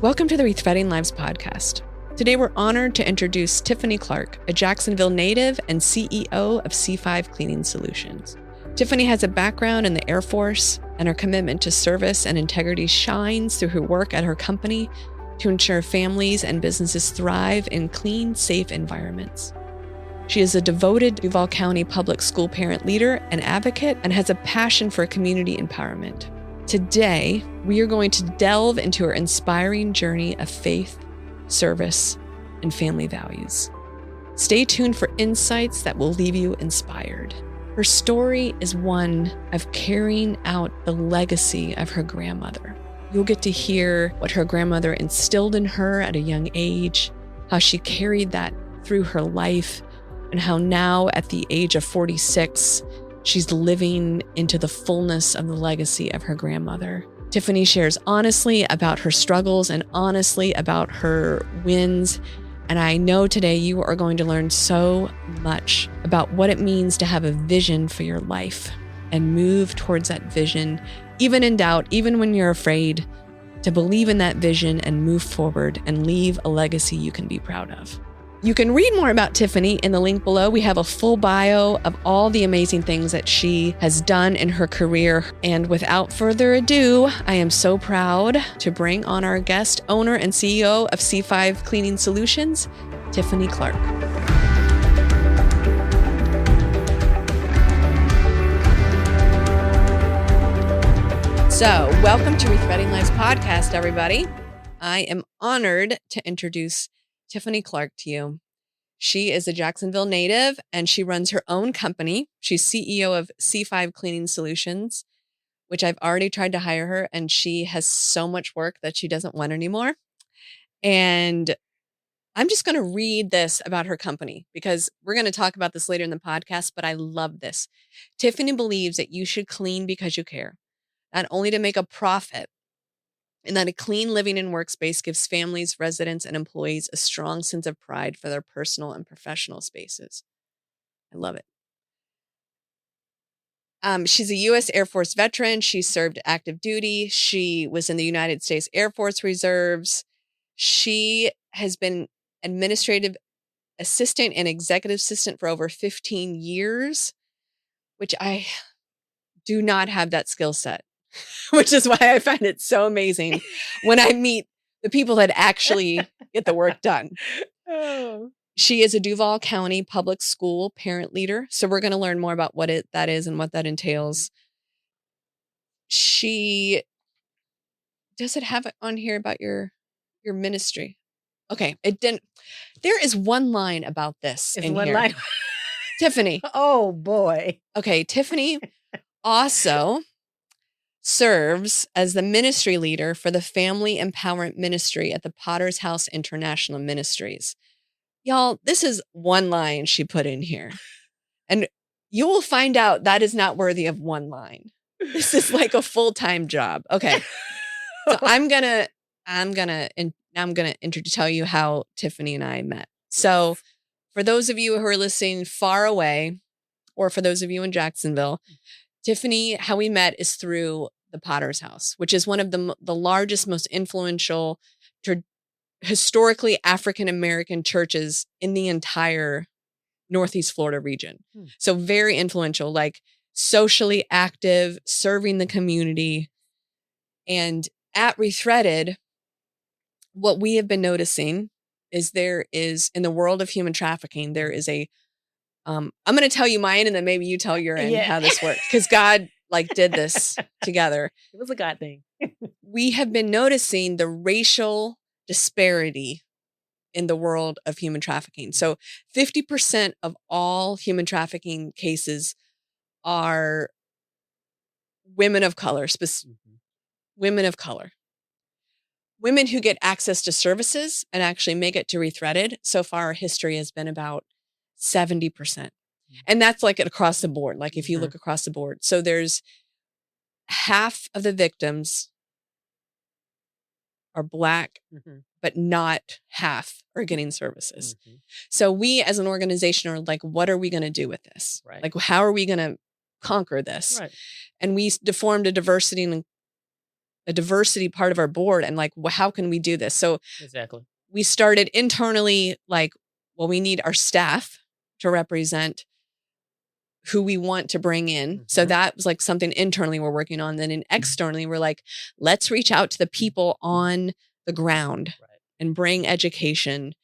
Welcome to the Rethreading Lives podcast. Today we're honored to introduce Tiffany Clark, a Jacksonville native and CEO of C5 Cleaning Solutions. Tiffany has a background in the Air Force, and her commitment to service and integrity shines through her work at her company to ensure families and businesses thrive in clean, safe environments. She is a devoted Duval County public school parent leader and advocate and has a passion for community empowerment. Today, we are going to delve into her inspiring journey of faith, service, and family values. Stay tuned for insights that will leave you inspired. Her story is one of carrying out the legacy of her grandmother. You'll get to hear what her grandmother instilled in her at a young age, how she carried that through her life, and how now at the age of 46, she's living into the fullness of the legacy of her grandmother. Tiffany shares honestly about her struggles and honestly about her wins. And I know today you are going to learn so much about what it means to have a vision for your life and move towards that vision, even in doubt, even when you're afraid, to believe in that vision and move forward and leave a legacy you can be proud of. You can read more about Tiffany in the link below. We have a full bio of all the amazing things that she has done in her career. And without further ado, I am so proud to bring on our guest, owner and CEO of C5 Cleaning Solutions, Tiffany Clark. So, welcome to Rethreading Lives podcast, everybody. I am honored to introduce Tiffany Clark to you. She is a Jacksonville native and she runs her own company. She's CEO of C5 Cleaning Solutions, which I've already tried to hire her, and she has so much work that she doesn't want anymore. And I'm just going to read this about her company because we're going to talk about this later in the podcast, but I love this. Tiffany believes that you should clean because you care, not only to make a profit, and that a clean living and workspace gives families, residents, and employees a strong sense of pride for their personal and professional spaces. I love it. She's a U.S. Air Force veteran. She served active duty. She was in the United States Air Force Reserves. She has been administrative assistant and executive assistant for over 15 years, which I do not have that skill set. Which is why I find it so amazing when I meet the people that actually get the work done. Oh. She is a Duval County public school parent leader. So we're going to learn more about what that is and what that entails. She does it have it on here about your ministry? Okay, it didn't. There is one line about this in here. Line. Tiffany. Oh boy. Okay, Tiffany also serves as the ministry leader for the Family Empowerment Ministry at the Potter's House International Ministries. Y'all, this is one line she put in here. And you will find out that is not worthy of one line. This is like a full-time job. Okay. So I'm gonna tell you how Tiffany and I met. So for those of you who are listening far away, or for those of you in Jacksonville, Tiffany, how we met is through the Potter's House, which is one of the largest, most influential, historically African-American churches in the entire Northeast Florida region. So very influential, like socially active, serving the community. And at Rethreaded, what we have been noticing is there is, in the world of human trafficking, there is a, I'm going to tell you mine and then maybe you tell your end how this works. Because God did this together. It was a God thing. We have been noticing the racial disparity in the world of human trafficking. So 50% of all human trafficking cases are women of color, women of color. Women who get access to services and actually make it to Rethreaded. So far, our history has been about 70%. And that's like across the board. Like if you look across the board. So there's half of the victims are Black, but not half are getting services. So we as an organization are like, what are we going to do with this? Right. Like, how are we going to conquer this? Right. And we formed a diversity and a diversity part of our board and like, how can we do this? So Exactly. we started internally, like, well, we need our staff to represent who we want to bring in. So that was like something internally we're working on. Then externally, we're like, let's reach out to the people on the ground and bring education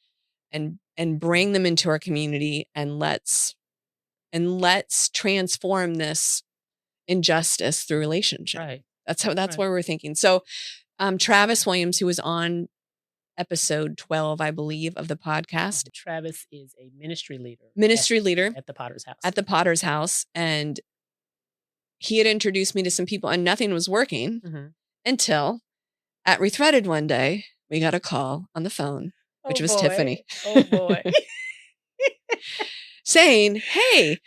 and bring them into our community, and let's transform this injustice through relationship. Right. That's what we're thinking. So Travis Williams, who was on episode 12, I believe, of the podcast. Travis is a ministry leader at the Potter's House. At the Potter's House. And he had introduced me to some people, and nothing was working until at Rethreaded one day, we got a call on the phone, which was Tiffany. Oh, boy. Saying, hey,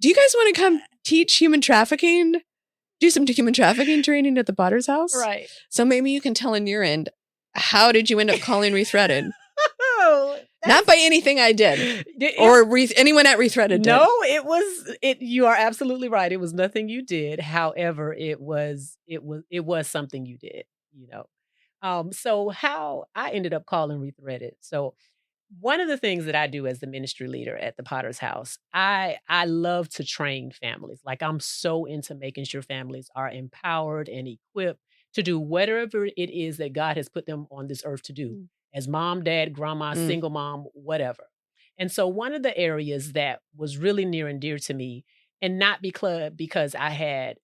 do you guys want to come teach human trafficking? Do some human trafficking training at the Potter's House? Right. So maybe you can tell on your end, how did you end up calling Rethreaded? Not by anything I did or anyone at Rethreaded did. No, you are absolutely right. It was nothing you did. However, it was something you did, you know. So how I ended up calling Rethreaded. So one of the things that I do as the ministry leader at the Potter's House, I love to train families. Like, I'm so into making sure families are empowered and equipped to do whatever it is that God has put them on this earth to do, as mom, dad, grandma, single mom, whatever. And so one of the areas that was really near and dear to me, and not because I had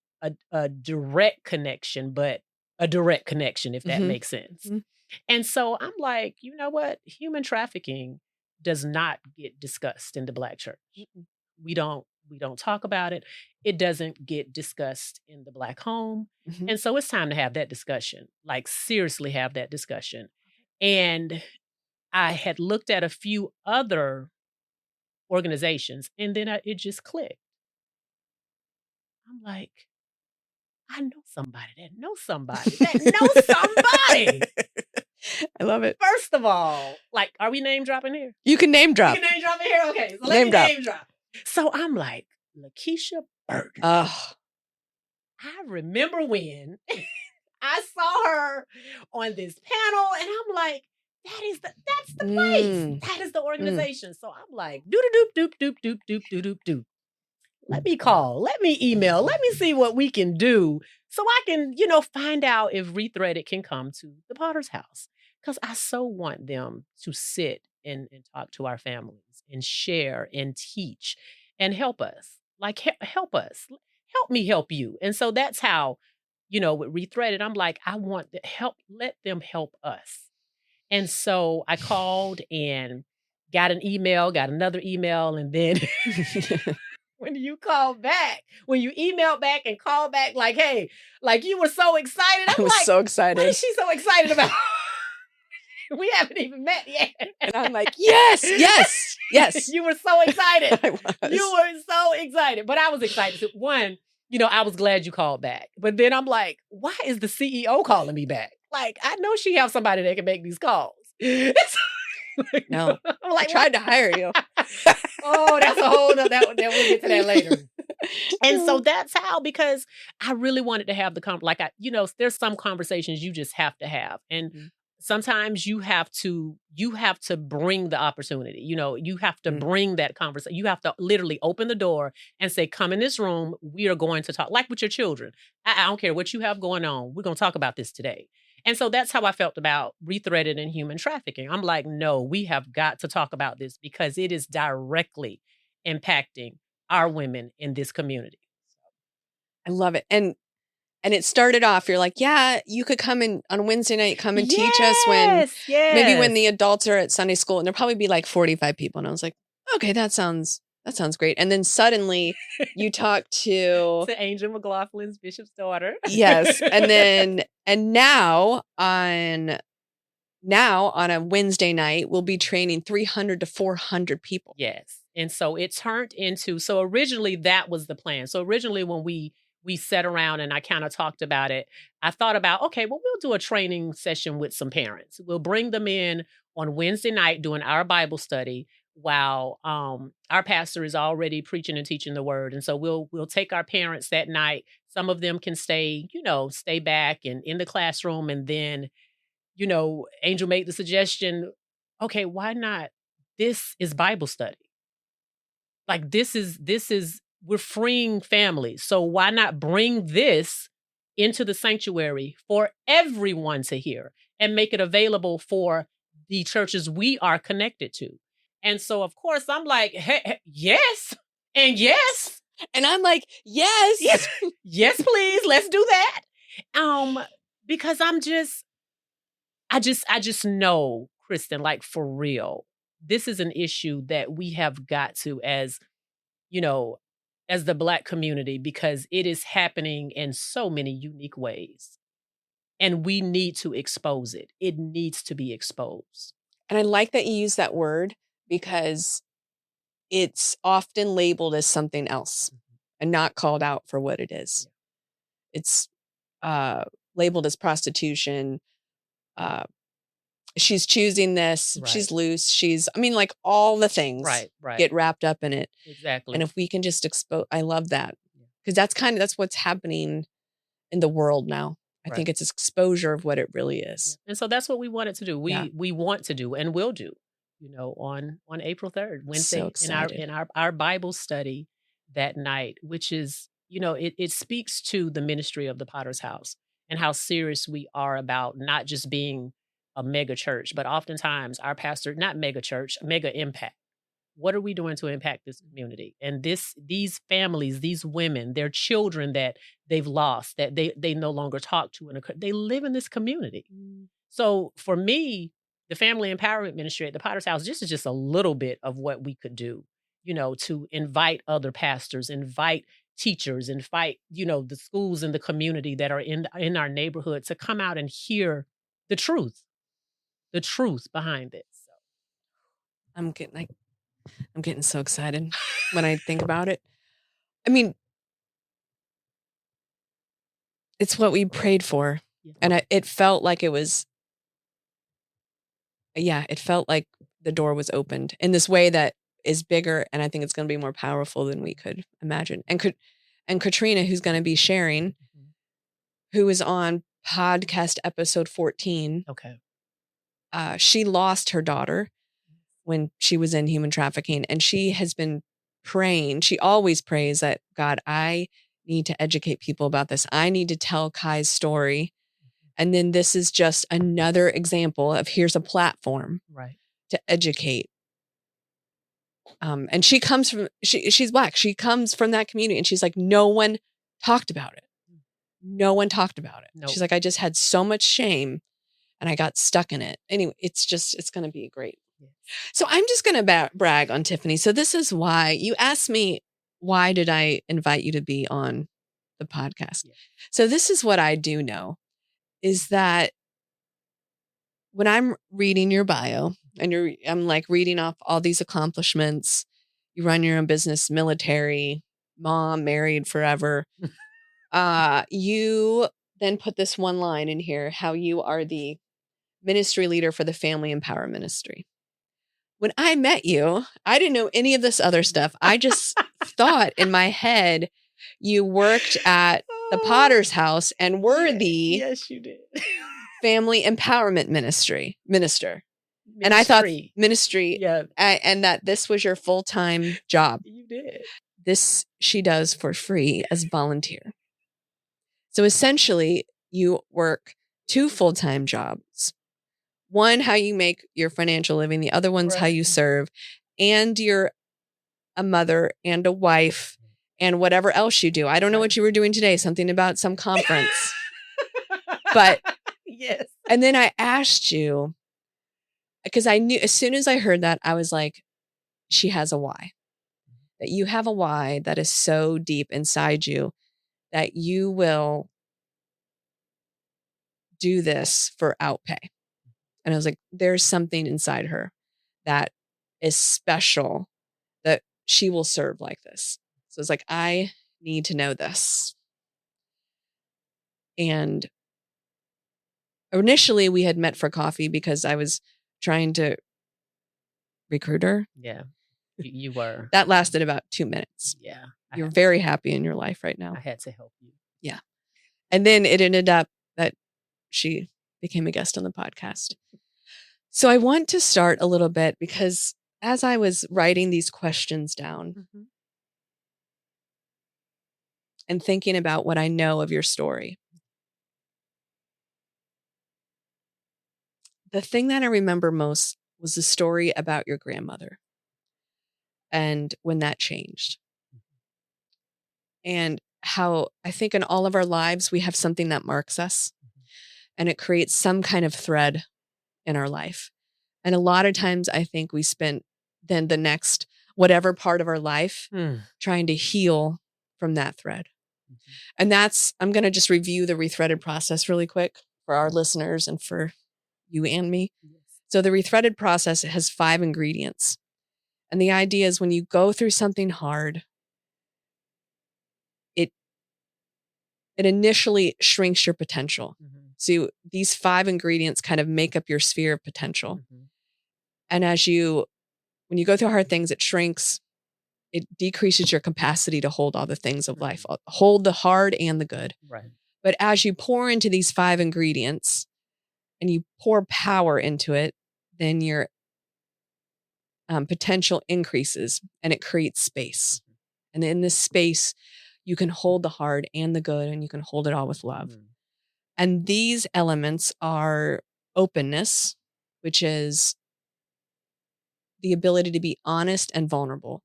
a direct connection, but a direct connection, if that makes sense. And so I'm like, you know what? Human trafficking does not get discussed in the Black church. We don't talk about it. It doesn't get discussed in the Black home. And so it's time to have that discussion, like seriously have that discussion. And I had looked at a few other organizations, and then it just clicked. I'm like, I know somebody that knows somebody that knows somebody. I love it. First of all, like, are we name dropping here? You can name drop. You can name drop in here? Okay, so let me name drop. So I'm like, Lakeisha Bird. Oh. I remember when I saw her on this panel, and I'm like, that's the place. That is the organization. So I'm like, doop. Let me call, let me email, let me see what we can do so I can, find out if Rethreaded can come to the Potter's House. Because I so want them to sit and talk to our families and share and teach and help us. Like, help us. Help me help you. And so that's how, with Rethreaded, I'm like, I want to help, let them help us. And so I called and got an email, got another email, and then when you email back and call back, like, hey, like, you were so excited. I was like, so excited. What is she so excited about? We haven't even met yet. And I'm like, yes. You were so excited. I was. You were so excited. But I was excited. So one, I was glad you called back. But then I'm like, why is the CEO calling me back? Like, I know she has somebody that can make these calls. No. I'm like, I tried to hire you. Oh, that's a whole nother, we'll get to that later. And so that's how, because I really wanted to have there's some conversations you just have to have. And sometimes you have to bring the opportunity, you have to bring that conversation. You have to literally open the door and say, come in this room. We are going to talk, like with your children. I don't care what you have going on. We're going to talk about this today. And so that's how I felt about Rethreaded and human trafficking. I'm like, no, we have got to talk about this because it is directly impacting our women in this community. I love it. And it started off, you're like, yeah, you could come in on Wednesday night, come and teach us maybe when the adults are at Sunday school, and there'll probably be like 45 people. And I was like, okay, that sounds great. And then suddenly you talk to Angel McLaughlin's Bishop's daughter. Yes. And now on a Wednesday night, we'll be training 300 to 400 people. Yes. And so it turned into, so originally that was the plan. So originally when we sat around and I kind of talked about it, I thought about, okay, well, we'll do a training session with some parents. We'll bring them in on Wednesday night doing our Bible study while our pastor is already preaching and teaching the word. And so we'll take our parents that night, Some of them can stay, stay back and in the classroom. And then, Angel made the suggestion, okay, why not? This is Bible study. Like we're freeing families. So why not bring this into the sanctuary for everyone to hear and make it available for the churches we are connected to? And so, of course, I'm like, hey, yes, and yes. And I'm like, yes. Yes, please, let's do that. Because I just know, Kristen, like for real, this is an issue that we have got to, as the Black community, because it is happening in so many unique ways. And we need to expose it. It needs to be exposed. And I like that you use that word because it's often labeled as something else and not called out for what it is. It's labeled as prostitution. She's choosing this. Right. She's loose. like all the things right. get wrapped up in it. Exactly. And if we can just expose, I love that because that's what's happening in the world now. I think it's exposure of what it really is. And so that's what we wanted to do. We want to do and will do, on April 3rd, Wednesday, So in our Bible study that night, which is, it speaks to the ministry of the Potter's House and how serious we are about not just being a mega church, but oftentimes our pastor, not mega church, mega impact. What are we doing to impact this community? And these families, these women, their children that they've lost, that they no longer talk to, they live in this community. So for me, the Family Empowerment Ministry at the Potter's House, this is just a little bit of what we could do, to invite other pastors, invite teachers, invite, the schools in the community that are in our neighborhood to come out and hear the truth behind it. So I'm getting so excited when I think about it. I mean, it's what we prayed for. And it felt like it felt like the door was opened in this way that is bigger. And I think it's going to be more powerful than we could imagine. And Katrina, who's going to be sharing, who is on podcast episode 14. Okay. She lost her daughter when she was in human trafficking. And she has been praying. She always prays that, God, I need to educate people about this. I need to tell Kai's story. And then this is just another example of here's a platform to educate. And she comes from, she's Black. She comes from that community. And she's like, no one talked about it. No one talked about it. Nope. She's like, I just had so much shame and I got stuck in it. Anyway, it's going to be great. So I'm just going to brag on Tiffany. So this is why you asked me, why did I invite you to be on the podcast? So this is what I do know is that when I'm reading your bio and I'm like reading off all these accomplishments, you run your own business, military, mom, married forever. You then put this one line in here, how you are the ministry leader for the Family Empowerment Ministry. When I met you, I didn't know any of this other stuff. I just thought in my head, you worked at the Potter's House and were the yes, you did. Family Empowerment Minister. And I thought ministry, and that this was your full-time job. You did. This she does for free as volunteer. So essentially, you work 2 full-time jobs. One, how you make your financial living. The other one's how you serve. And you're a mother and a wife and whatever else you do. I don't know what you were doing today. Something about some conference. But yes. And then I asked you, because I knew as soon as I heard that, I was like, she has a why. That you have a why that is so deep inside you that you will do this for outpay. And I was like, there's something inside her that is special that she will serve like this. So it's like, I need to know this. And initially we had met for coffee because I was trying to recruit her. Yeah, you were. That lasted about 2 minutes. Yeah. You're very happy in your life right now. I had to help you. And then it ended up that she became a guest on the podcast. So I want to start a little bit because as I was writing these questions down and thinking about what I know of your story, the thing that I remember most was the story about your grandmother and when that changed. And how I think in all of our lives, we have something that marks us and it creates some kind of thread in our life. And a lot of times I think we spend then the next, whatever part of our life, trying to heal from that thread. And I'm going to just review the rethreaded process really quick for our listeners and for you and me. So the rethreaded process has 5 ingredients. And the idea is when you go through something hard, it initially shrinks your potential. So these 5 ingredients kind of make up your sphere of potential. And when you go through hard things, it shrinks, it decreases your capacity to hold all the things of life, hold the hard and the good. Right. But as you pour into these 5 ingredients and you pour power into it, then your potential increases and it creates space. And in this space, you can hold the hard and the good, and you can hold it all with love. And these elements are openness, which is the ability to be honest and vulnerable.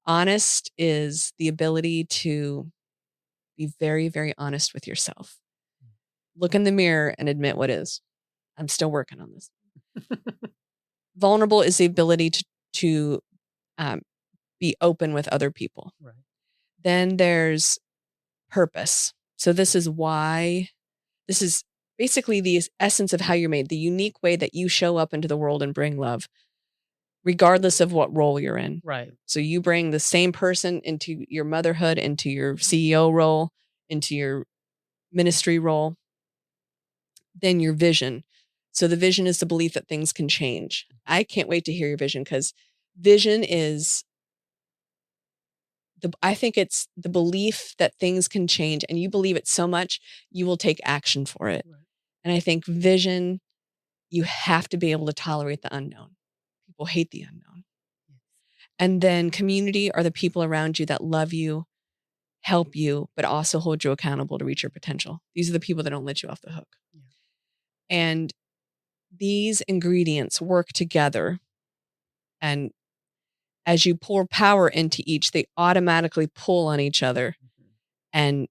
Honest is the ability to be very, very honest with yourself. Look in the mirror and admit what is. I'm still working on this. Vulnerable is the ability to be open with other people. Right. Then there's purpose. So this is basically the essence of how you're made, the unique way that you show up into the world and bring love, regardless of what role you're in. Right. So you bring the same person into your motherhood, into your CEO role, into your ministry role. Then your vision. So the vision is the belief that things can change. I can't wait to hear your vision, because vision is I think it's the belief that things can change, and you believe it so much, you will take action for it. Right. And I think vision, you have to be able to tolerate the unknown. People hate the unknown. And then community are the people around you that love you, help you, but also hold you accountable to reach your potential. These are the people that don't let you off the hook. Yeah. And these ingredients work together. And as you pour power into each, they automatically pull on each other. And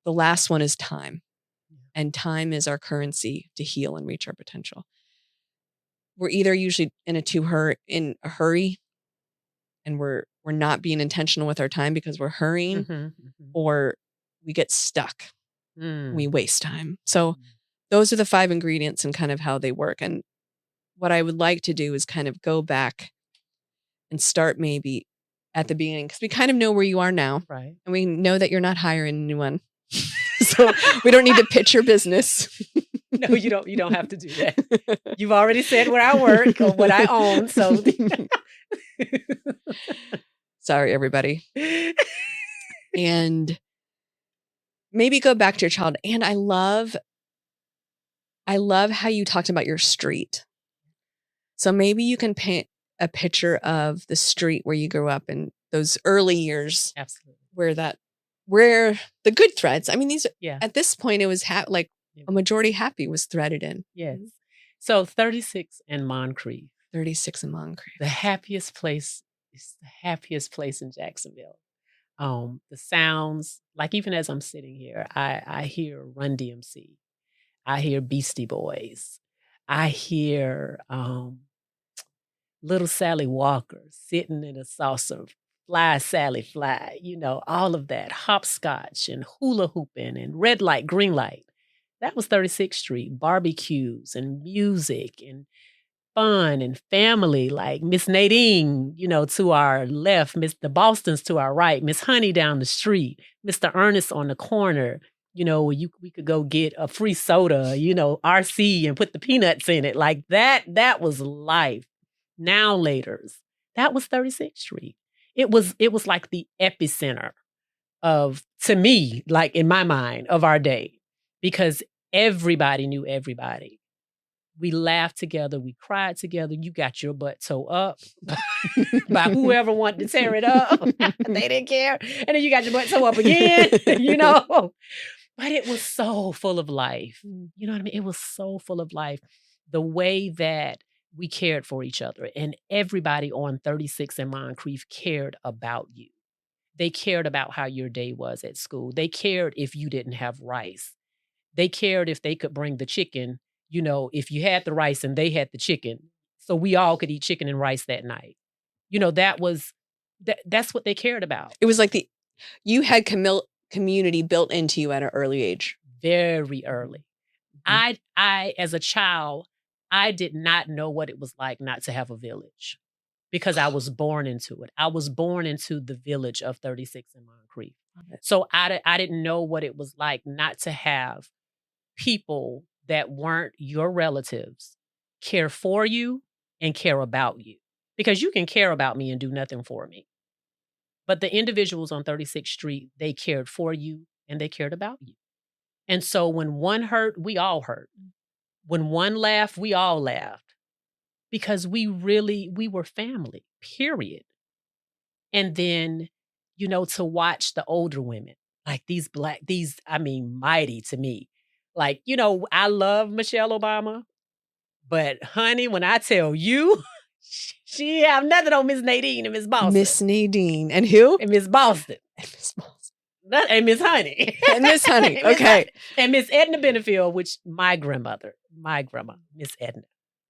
the last one is time. And time is our currency to heal and reach our potential. We're either usually in a hurry, and we're not being intentional with our time because we're hurrying, or we get stuck. We waste time. So those are the 5 ingredients and kind of how they work. And what I would like to do is kind of go back and start maybe at the beginning, because we kind of know where you are now. Right. And we know that you're not hiring anyone. So we don't need to pitch your business. No, you don't have to do that. You've already said where I work or what I own. So sorry, everybody. And maybe go back to your child. And I love how you talked about your street. So maybe you can paint a picture of the street where you grew up in those early years. Absolutely. Where the good threads. I mean, at this point, it was a majority happy was threaded in. Yes. So 36 and Moncrief. 36 and Moncrief. The happiest place in Jacksonville. The sounds, like even as I'm sitting here, I hear Run DMC. I hear Beastie Boys. I hear Little Sally Walker sitting in a saucer, Fly Sally Fly, all of that, hopscotch and hula hooping and red light, green light. That was 36th Street, barbecues and music and fun and family, like Miss Nadine, to our left, the Bostons to our right, Miss Honey down the street, Mr. Ernest on the corner, where we could go get a free soda, RC and put the peanuts in it. Like that was life. Now laters. That was 36th Street. It was like the epicenter to me, like in my mind, of our day, because everybody knew everybody. We laughed together. We cried together. You got your butt towed up by whoever wanted to tear it up. They didn't care. And then you got your butt towed up again, you know. But it was so full of life. You know what I mean? It was so full of life. The way that we cared for each other. And everybody on 36 and Moncrief cared about you. They cared about how your day was at school. They cared if you didn't have rice. They cared if they could bring the chicken, you know, if you had the rice and they had the chicken. So we all could eat chicken and rice that night. You know, that's what they cared about. It was like you had community built into you at an early age. Very early. I, as a child, I did not know what it was like not to have a village because I was born into it. I was born into the village of 36 and Moncrief. So I didn't know what it was like not to have people that weren't your relatives care for you and care about you. Because you can care about me and do nothing for me. But the individuals on 36th Street, they cared for you and they cared about you. And so when one hurt, we all hurt. When one laughed, we all laughed. Because we were family, period. And then, you know, to watch the older women, like mighty to me. Like, you know, I love Michelle Obama, but honey, when I tell you, she have nothing on Miss Nadine and Miss Boston. Miss Nadine. And who? And Miss Boston. And Miss Boston. And Miss Honey. And Miss Honey. Okay. And Miss Edna Benefield, which my grandma, Miss Edna.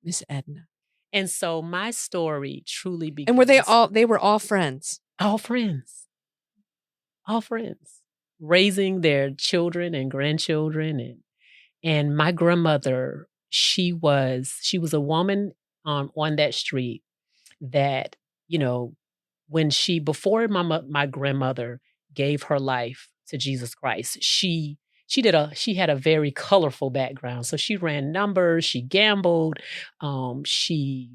Miss Edna. And so my story truly begins. And they were all friends? All friends. All friends. Raising their children and grandchildren. And my grandmother, she was a woman on that street that, you know, before my grandmother gave her life to Jesus Christ, she had a very colorful background. So she ran numbers, she gambled, she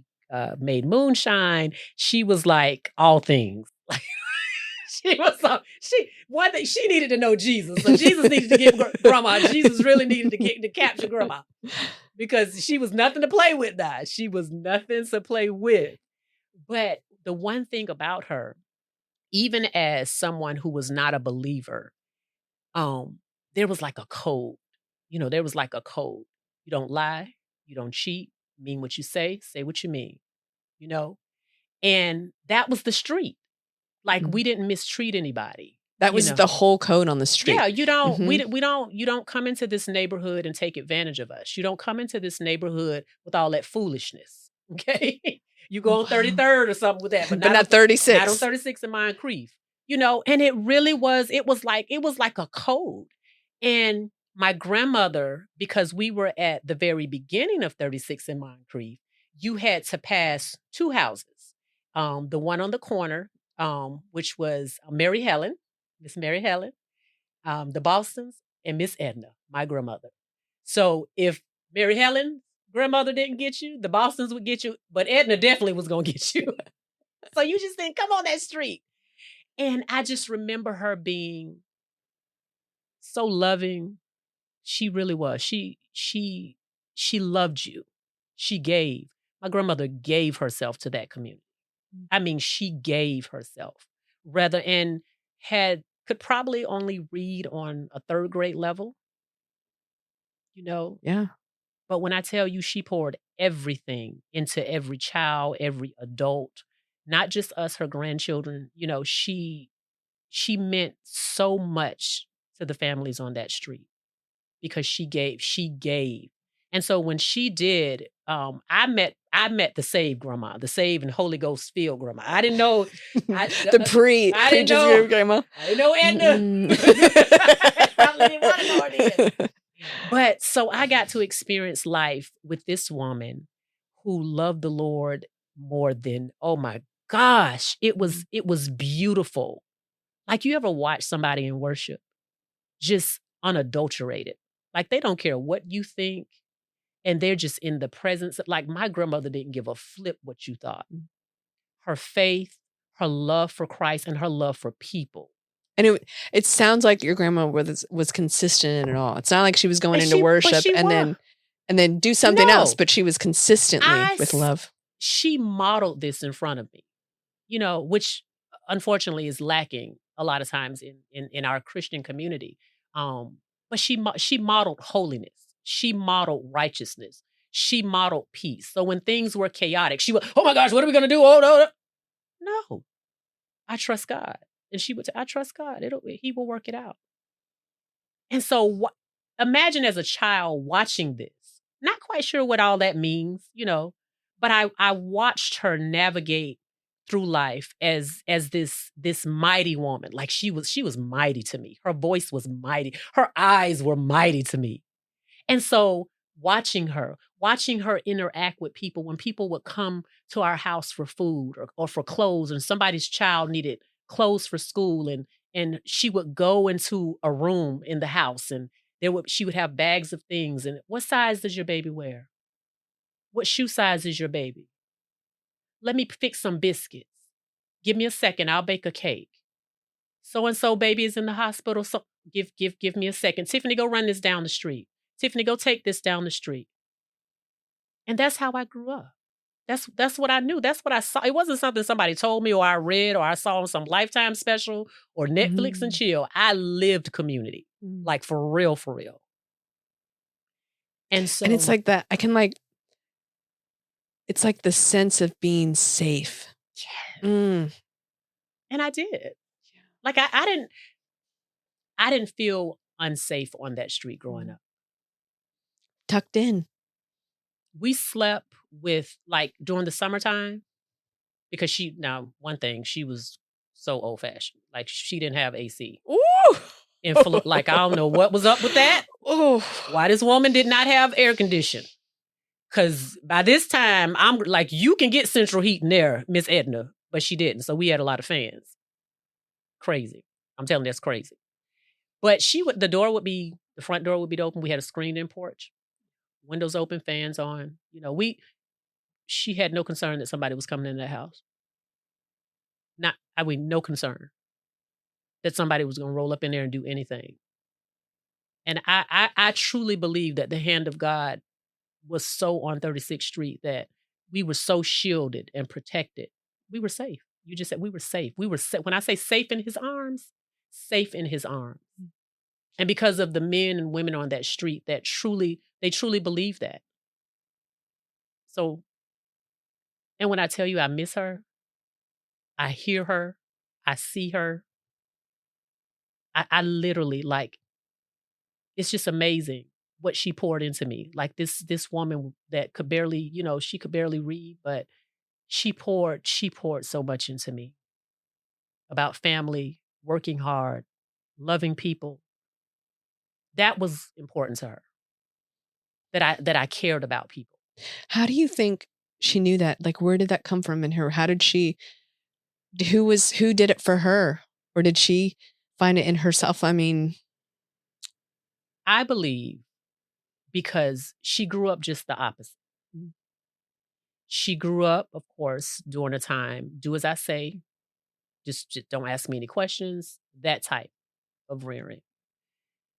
made moonshine. She was like all things. She needed to know Jesus. So Jesus needed to give grandma. Jesus really needed to capture grandma because she was nothing to play with now. She was nothing to play with. But the one thing about her, even as someone who was not a believer, there was like a code. You know, there was like a code. You don't lie. You don't cheat. Mean what you say what you mean. You know? And that was the street. Like we didn't mistreat anybody. That was the whole code on the street. Yeah, you don't. You don't come into this neighborhood and take advantage of us. You don't come into this neighborhood with all that foolishness. Okay, you go on 33rd or something with that, but not 36. Not on 36 in Moncrief. You know, and it really was. It was like a code. And my grandmother, because we were at the very beginning of 36 in Moncrief, you had to pass two houses. The one on the corner, which was Miss Mary Helen, the Bostons, and Miss Edna, my grandmother. So if Mary Helen's grandmother didn't get you, the Bostons would get you, but Edna definitely was going to get you. So you just didn't come on that street. And I just remember her being so loving. She really was. She loved you. She gave. My grandmother gave herself to that community. I mean, she gave herself and could probably only read on a third grade level, you know? Yeah. But when I tell you, she poured everything into every child, every adult, not just us, her grandchildren. You know, she meant so much to the families on that street because she gave. And so when she did, I met the saved grandma, the saved and Holy Ghost filled grandma. I didn't know I didn't know grandma. I didn't know Edna. Probably didn't want to know her then. But so I got to experience life with this woman who loved the Lord more than, oh my gosh, it was beautiful. Like you ever watch somebody in worship, just unadulterated. Like they don't care what you think. And they're just in the presence of, like my grandmother didn't give a flip what you thought. Her faith, her love for Christ, and her love for people. And it sounds like your grandma was consistent in it all. It's not like she was going into worship and then do something else, but she was consistently with love. She modeled this in front of me, which unfortunately is lacking a lot of times in our Christian community. But she modeled holiness. She modeled righteousness. She modeled peace. So when things were chaotic, she would, oh my gosh, what are we going to do? Oh, no. No, I trust God. And she would say, I trust God. He will work it out. And so imagine as a child watching this, not quite sure what all that means, but I watched her navigate through life as this mighty woman. Like she was mighty to me. Her voice was mighty. Her eyes were mighty to me. And so watching her interact with people when people would come to our house for food or for clothes, and somebody's child needed clothes for school, and she would go into a room in the house, and she would have bags of things. And what size does your baby wear? What shoe size is your baby? Let me fix some biscuits. Give me a second, I'll bake a cake. So-and-so baby is in the hospital, so give me a second. Tiffany, go run this down the street. Tiffany, go take this down the street. And that's how I grew up. That's what I knew. That's what I saw. It wasn't something somebody told me or I read or I saw on some Lifetime special or Netflix and chill. I lived community, like for real, for real. And it's like that. It's like the sense of being safe. Yeah. And I did. Yeah. Like I didn't feel unsafe on that street growing up. Tucked in. We slept with, like, during the summertime, because one thing, she was so old fashioned. Like, she didn't have AC. Ooh! Like, I don't know what was up with that. Ooh. Why this woman did not have air conditioning. Because by this time, I'm like, you can get central heating there, Miss Edna, but she didn't. So we had a lot of fans. Crazy. I'm telling you, that's crazy. But the front door would be open. We had a screened-in porch. Windows open, fans on. She had no concern that somebody was coming in that house. No concern that somebody was going to roll up in there and do anything. And I truly believe that the hand of God was so on 36th Street that we were so shielded and protected. We were safe. You just said we were safe. We were when I say safe in his arms, safe in his arms. And because of the men and women on that street they truly believe that. So, and when I tell you I miss her, I hear her, I see her, I literally, like, it's just amazing what she poured into me. Like this woman that could barely, she could barely read, but she poured so much into me about family, working hard, loving people. That was important to her. That I cared about people. How do you think she knew that? Like, where did that come from in her? How did who did it for her? Or did she find it in herself? I mean, I believe because she grew up just the opposite. She grew up, of course, during a time, do as I say, just don't ask me any questions, that type of rearing.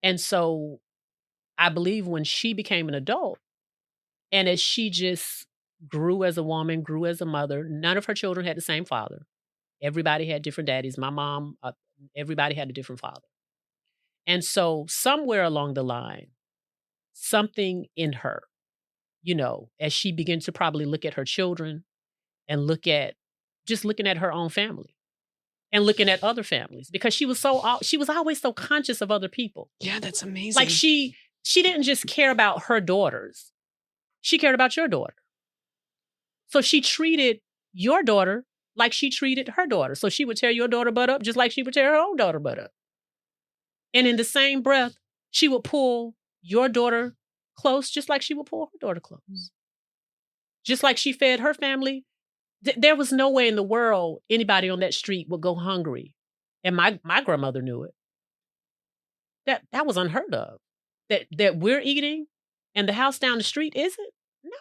And so I believe when she became an adult, and as she just grew as a woman, grew as a mother, none of her children had the same father. Everybody had different daddies. My mom, everybody had a different father. And so somewhere along the line, something in her, as she began to probably look at her children and looking at her own family and looking at other families, because she was always so conscious of other people. Yeah, that's amazing. Like she didn't just care about her daughters. She cared about your daughter. So she treated your daughter like she treated her daughter. So she would tear your daughter butt up just like she would tear her own daughter butt up. And in the same breath, she would pull your daughter close just like she would pull her daughter close. Just like she fed her family. There was no way in the world anybody on that street would go hungry. And my grandmother knew it. That was unheard of. That we're eating and the house down the street isn't?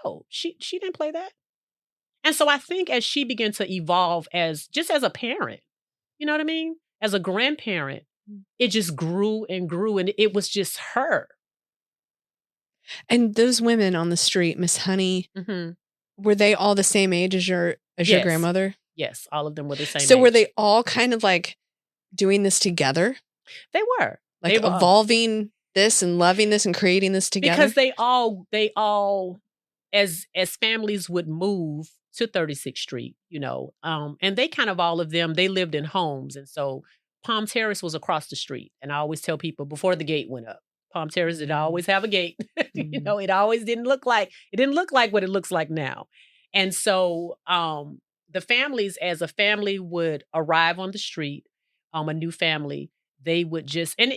No, she didn't play that. And so I think as she began to evolve as a parent, you know what I mean? As a grandparent, it just grew and grew, and it was just her. And those women on the street, Miss Honey, were they all the same age as your Yes. grandmother? Yes, all of them were the same So age. were they all kind of like doing this together? They were. Like They were all. evolving this and loving this and creating this together? Because they all as families would move to 36th Street, you know, and they kind of, all of them, they lived in homes. And so Palm Terrace was across the street. And I always tell people before the gate went up, Palm Terrace didn't always have a gate. You know, it always didn't look like what it looks like now. And so the families, as a family would arrive on the street, a new family, they would just, and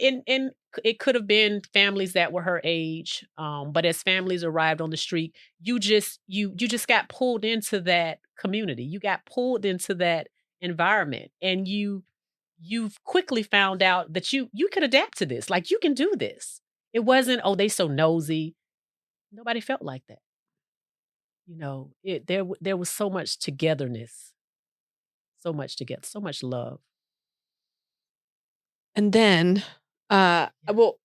it could have been families that were her age, but as families arrived on the street, you just got pulled into that community. You got pulled into that environment, and you've quickly found out that you could adapt to this. Like, you can do this. It wasn't, oh, they so nosy. Nobody felt like that. You know, there was so much togetherness, so much together, so much love. And then, well,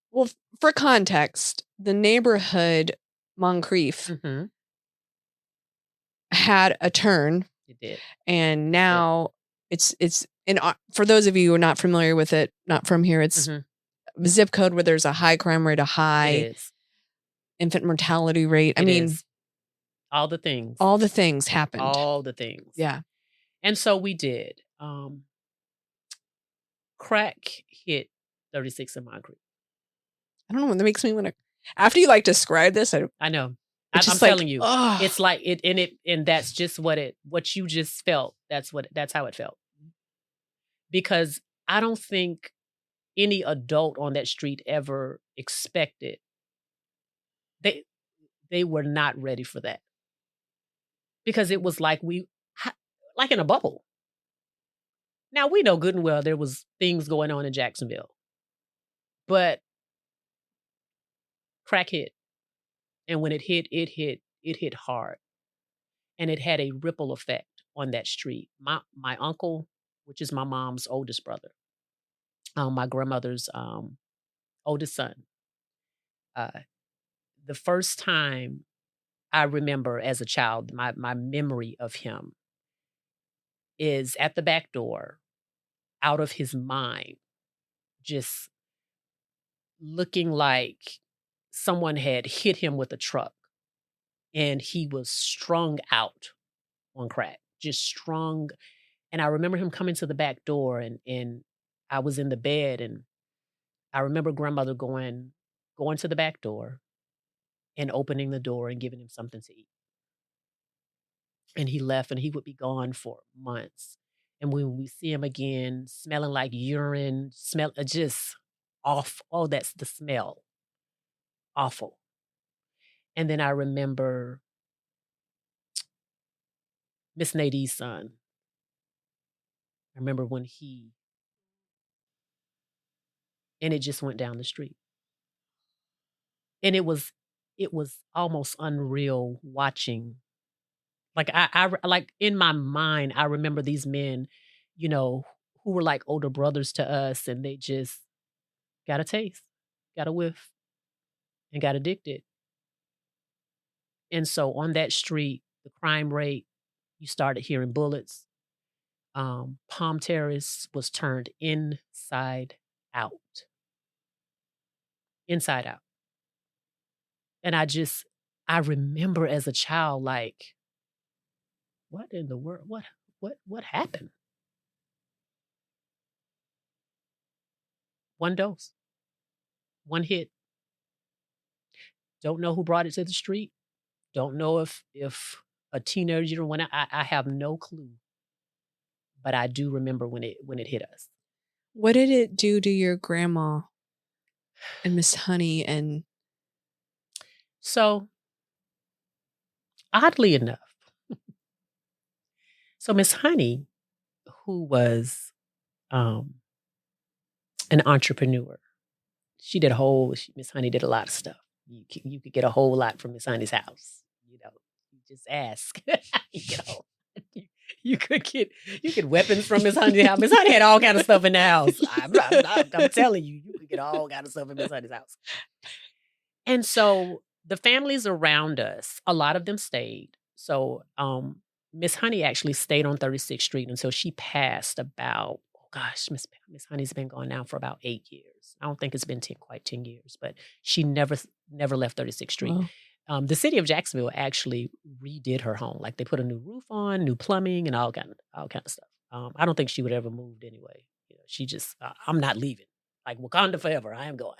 for context, the neighborhood Moncrief had a turn. It did. And now it's in, for those of you who are not familiar with it, not from here, it's a zip code where there's a high crime rate, a high infant mortality rate. I mean, all the things. All the things happened. All the things. Yeah. And so we did. Crack hit 36 in Moncrief. I don't know. That makes me want to. After you like describe this, I know. I'm telling you, it's like it, and that's just what you just felt. That's how it felt. Because I don't think any adult on that street ever expected. They were not ready for that. Because it was like like in a bubble. Now, we know good and well there was things going on in Jacksonville, but crack hit. And when it hit hard. And it had a ripple effect on that street. My uncle, which is my mom's oldest brother, my grandmother's oldest son, the first time I remember as a child, my memory of him is at the back door, out of his mind, just looking like someone had hit him with a truck, and he was strung out on crack, just strung. And I remember him coming to the back door, and I was in the bed, and I remember grandmother going to the back door and opening the door and giving him something to eat. And he left, and he would be gone for months. And when we see him again, smelling like urine, just off. Oh, that's the smell. Awful. And then I remember Miss Nadine's son. I remember when and it just went down the street. And it was almost unreal watching. Like, I like, in my mind, I remember these men, you know, who were like older brothers to us, and they just got a taste, got a whiff, and got addicted. And so on that street, the crime rate, you started hearing bullets. Palm Terrace was turned inside out. Inside out. And I remember as a child, like, what in the world? What happened? One dose. One hit. Don't know who brought it to the street. Don't know if a teenager went out. I have no clue. But I do remember when it hit us. What did it do to your grandma and Miss Honey? And so, oddly enough, so Miss Honey, who was an entrepreneur, Miss Honey did a lot of stuff. You could get a whole lot from Miss Honey's house. You know, you just ask. You know, You could get weapons from Miss Honey's house. Miss Honey had all kind of stuff in the house. I'm telling you, you could get all kind of stuff in Miss Honey's house. And so the families around us, a lot of them stayed. So Miss Honey actually stayed on 36th Street until she passed about, oh gosh, Miss Honey's been gone now for about 8 years. I don't think it's been quite 10 years, but she never left 36th Street. Wow. The city of Jacksonville actually redid her home. Like they put a new roof on, new plumbing, and all kind of stuff. I don't think she would ever moved anyway. You know, she just, I'm not leaving. Like Wakanda forever. I am going.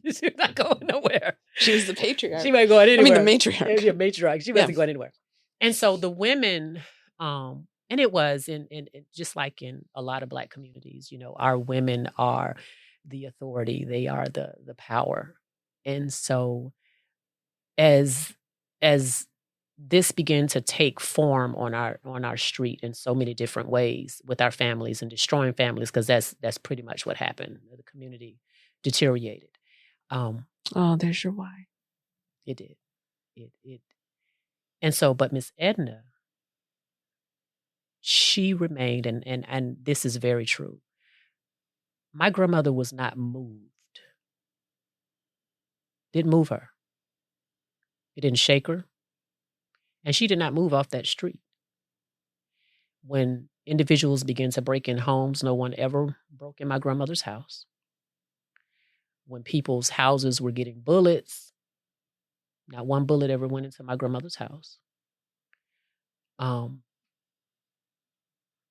She's not going nowhere. She was the patriarch. She wasn't going anywhere. I mean, the matriarch. Yeah, matriarch. She wasn't going anywhere. And so the women, and it was in just like in a lot of Black communities, you know, our women are the authority. They are the power. And so as this began to take form on our street in so many different ways with our families and destroying families, because that's pretty much what happened. The community deteriorated. Oh, there's your why. It did. It. And so, but Miss Edna, she remained, and this is very true. My grandmother was not moved. Didn't move her. It didn't shake her. And she did not move off that street. When individuals began to break in homes, no one ever broke in my grandmother's house. When people's houses were getting bullets, not one bullet ever went into my grandmother's house.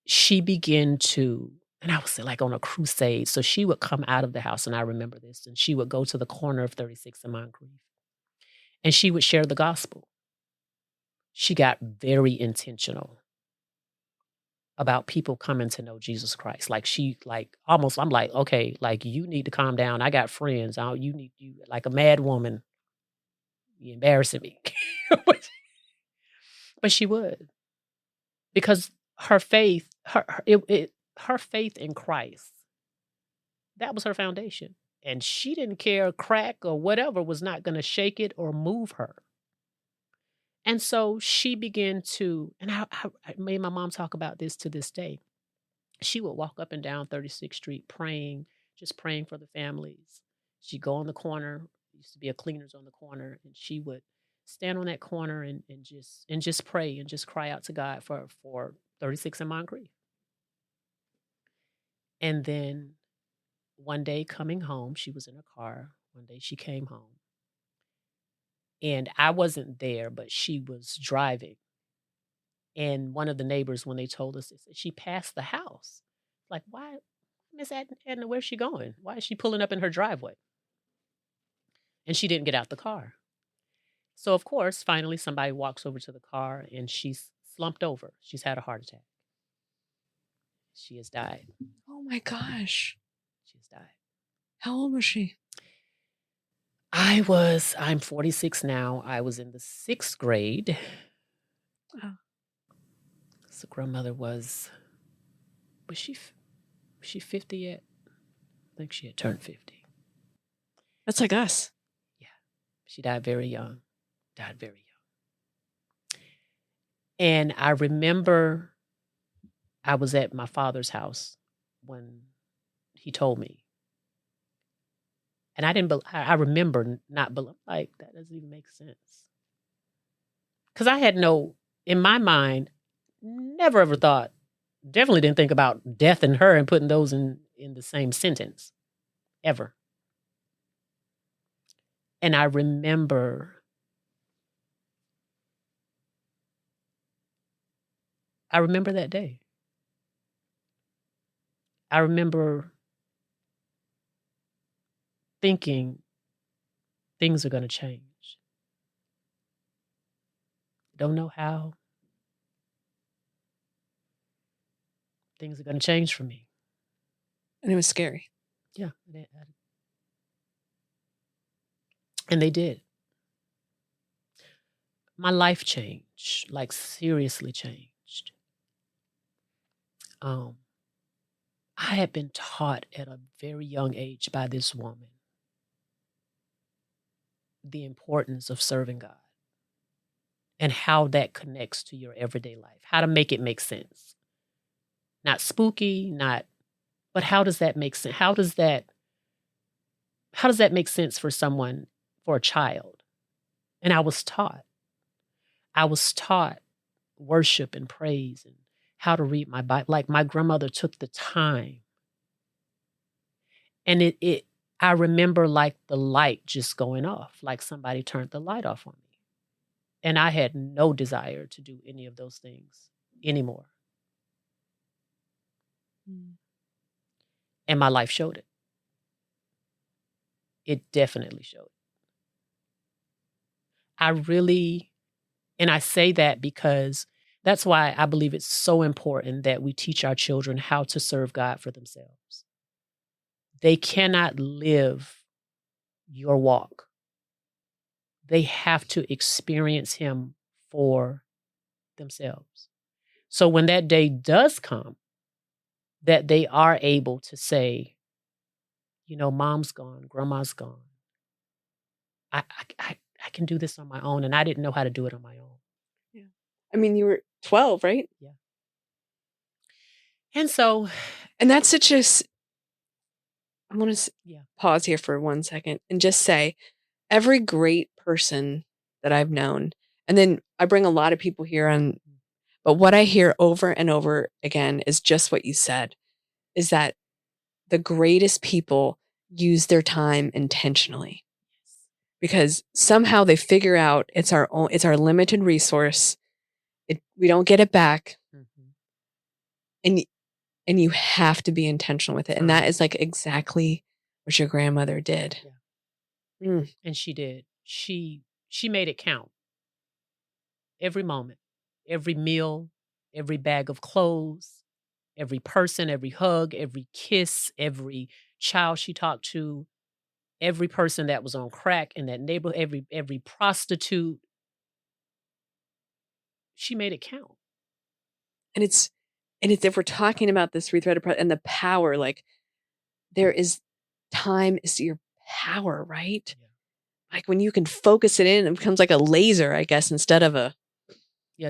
She began to, and I was like on a crusade. So she would come out of the house, and I remember this, and she would go to the corner of 36 and Moncrief, and she would share the gospel. She got very intentional about people coming to know Jesus Christ. Almost, I'm like, okay, like you need to calm down. I got friends. You like a mad woman. You're embarrassing me. But she would, because her faith, her faith in Christ, that was her foundation, and she didn't care crack or whatever was not going to shake it or move her. And so she began to, and I made my mom talk about this to this day. She would walk up and down 36th Street praying, just praying for the families. She'd go on the corner, used to be a cleaners on the corner, and she would stand on that corner and just pray and just cry out to God for 36 and Moncrief. And then one day coming home, she was in her car. One day she came home. And I wasn't there, but she was driving. And one of the neighbors, when they told us this, she passed the house. Like, why, Miss Edna, where's she going? Why is she pulling up in her driveway? And she didn't get out the car. So, of course, finally somebody walks over to the car, and she's slumped over. She's had a heart attack. She has died. Oh my gosh. She has died. How old was she? I'm 46 now. I was in the 6th grade. Oh. So grandmother was she 50 yet? I think she had turned 50. That's like us. Yeah. She died very young. And I remember I was at my father's house when he told me. And I remember not like, that doesn't even make sense. Because I had in my mind, never ever thought, definitely didn't think about death and her and putting those in the same sentence, ever. And I remember that day. I remember thinking things are going to change. Don't know how. Things are going to change for me. And it was scary. Yeah. And they did. My life changed, like seriously changed. I had been taught at a very young age by this woman the importance of serving God and how that connects to your everyday life, how to make it make sense. Not spooky, but how does that make sense? How does that make sense for someone, for a child? And I was taught worship and praise and how to read my Bible. Like my grandmother took the time. And I remember like the light just going off, like somebody turned the light off on me. And I had no desire to do any of those things anymore. And my life showed it. It definitely showed. And I say that because that's why I believe it's so important that we teach our children how to serve God for themselves. They cannot live your walk. They have to experience Him for themselves. So when that day does come, that they are able to say, mom's gone, grandma's gone. I can do this on my own, and I didn't know how to do it on my own. Yeah. I mean, you were 12, right? Yeah. And that's such a, I want to pause here for 1 second and just say, every great person that I've known, and then I bring a lot of people here on, but what I hear over and over again is just what you said, is that the greatest people use their time intentionally. Because somehow they figure out it's our limited resource. We don't get it back. And you have to be intentional with it. And that is like exactly what your grandmother did. Yeah. And she did. She made it count. Every moment, every meal, every bag of clothes, every person, every hug, every kiss, every child she talked to, every person that was on crack in that neighborhood, every prostitute. She made it count. And it's if we're talking about this rethreaded and the power, like time is your power, right? Yeah. Like when you can focus it in, it becomes like a laser, I guess, instead of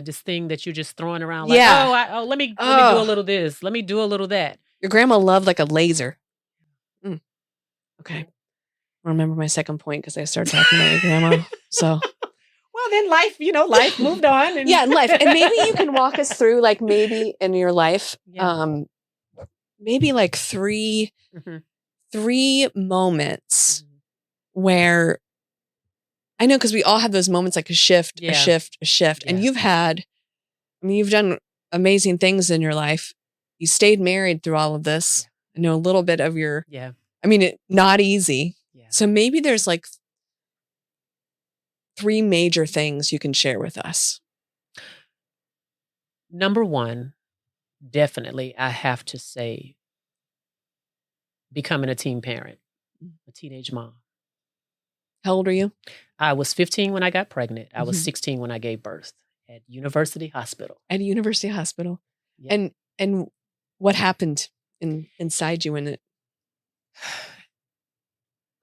this thing that you're just throwing around. Like, let me do a little this. Let me do a little that. Your grandma loved like a laser. Okay. I remember my second point because I started talking about your grandma. So. Well, then life moved on. And yeah, in life. And maybe you can walk us through, like maybe in your life, maybe like three moments where, I know because we all have those moments, like a shift. Yeah. And you've done amazing things in your life. You stayed married through all of this. I know a little bit of your, not easy. Yeah. So maybe there's like 3 major things you can share with us. Number one, definitely, I have to say, becoming a teen parent, a teenage mom. How old are you? I was 15 when I got pregnant. I was 16 when I gave birth at University Hospital. Yeah. And what happened inside you in it?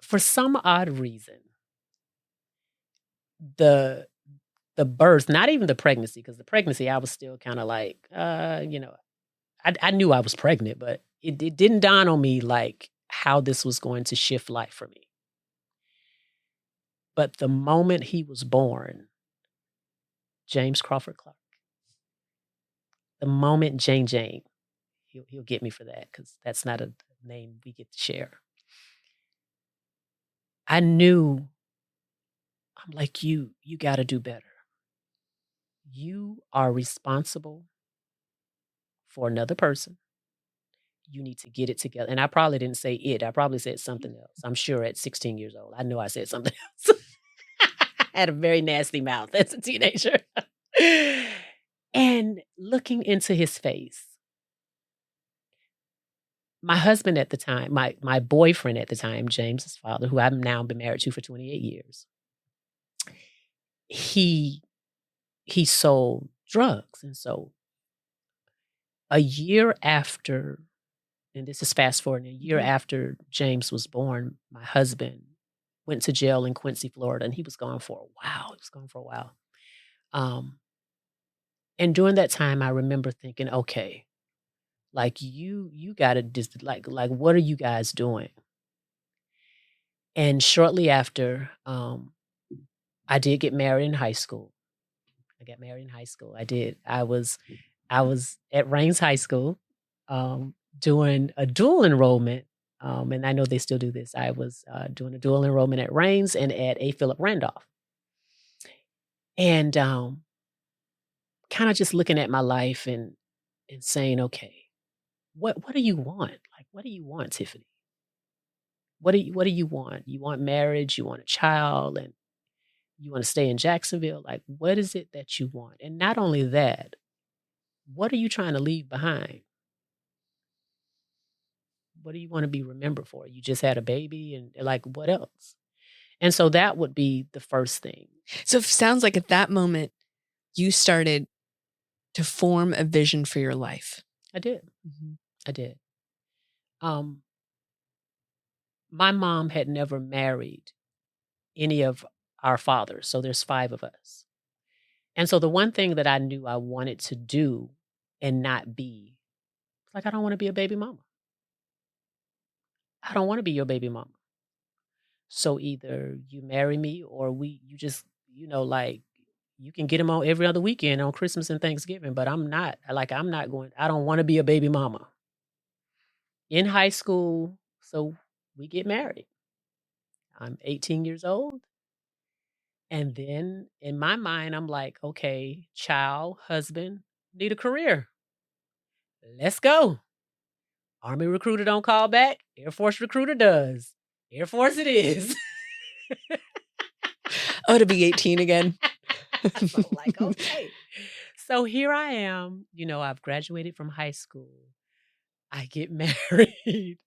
For some odd reason, the birth, not even the pregnancy, because the pregnancy I was still kind of like, I knew I was pregnant, but it didn't dawn on me like how this was going to shift life for me. But the moment he was born, James Crawford Clark, the moment Jane, he'll get me for that because that's not a name we get to share. I knew, I'm like, you got to do better. You are responsible for another person. You need to get it together. And I probably didn't say it. I probably said something else. I'm sure at 16 years old. I know I said something else. I had a very nasty mouth as a teenager. And looking into his face, my husband at the time, my boyfriend at the time, James's father, who I've now been married to for 28 years, he sold drugs. And so a year after, and this is fast forward, a year after James was born, my husband went to jail in Quincy, Florida, and he was gone for a while. And during that time, I remember thinking, okay, like you got to just like what are you guys doing? And shortly after, I did get married in high school. I got married in high school. I did. I was at Rains High School, doing a dual enrollment. And I know they still do this. I was doing a dual enrollment at Rains and at A. Philip Randolph. And kind of just looking at my life and saying, okay, what do you want? Like, what do you want, Tiffany? What do you want? You want marriage, you want a child, and you want to stay in Jacksonville? Like, what is it that you want? And not only that, what are you trying to leave behind? What do you want to be remembered for? You just had a baby, and like, what else? And so that would be the first thing. So it sounds like at that moment, you started to form a vision for your life. I did. I did. My mom had never married any of our fathers. So there's 5 of us. And so the one thing that I knew I wanted to do and not be, like, I don't want to be a baby mama. I don't want to be your baby mama. So either you marry me or you just, like, you can get him on every other weekend on Christmas and Thanksgiving, but I'm not going, I don't want to be a baby mama. In high school, so we get married. I'm 18 years old. And then in my mind, I'm like, okay, child, husband, need a career. Let's go. Army recruiter don't call back. Air Force recruiter does. Air Force it is. Oh, to be 18 again. So like, okay. So here I am. I've graduated from high school. I get married.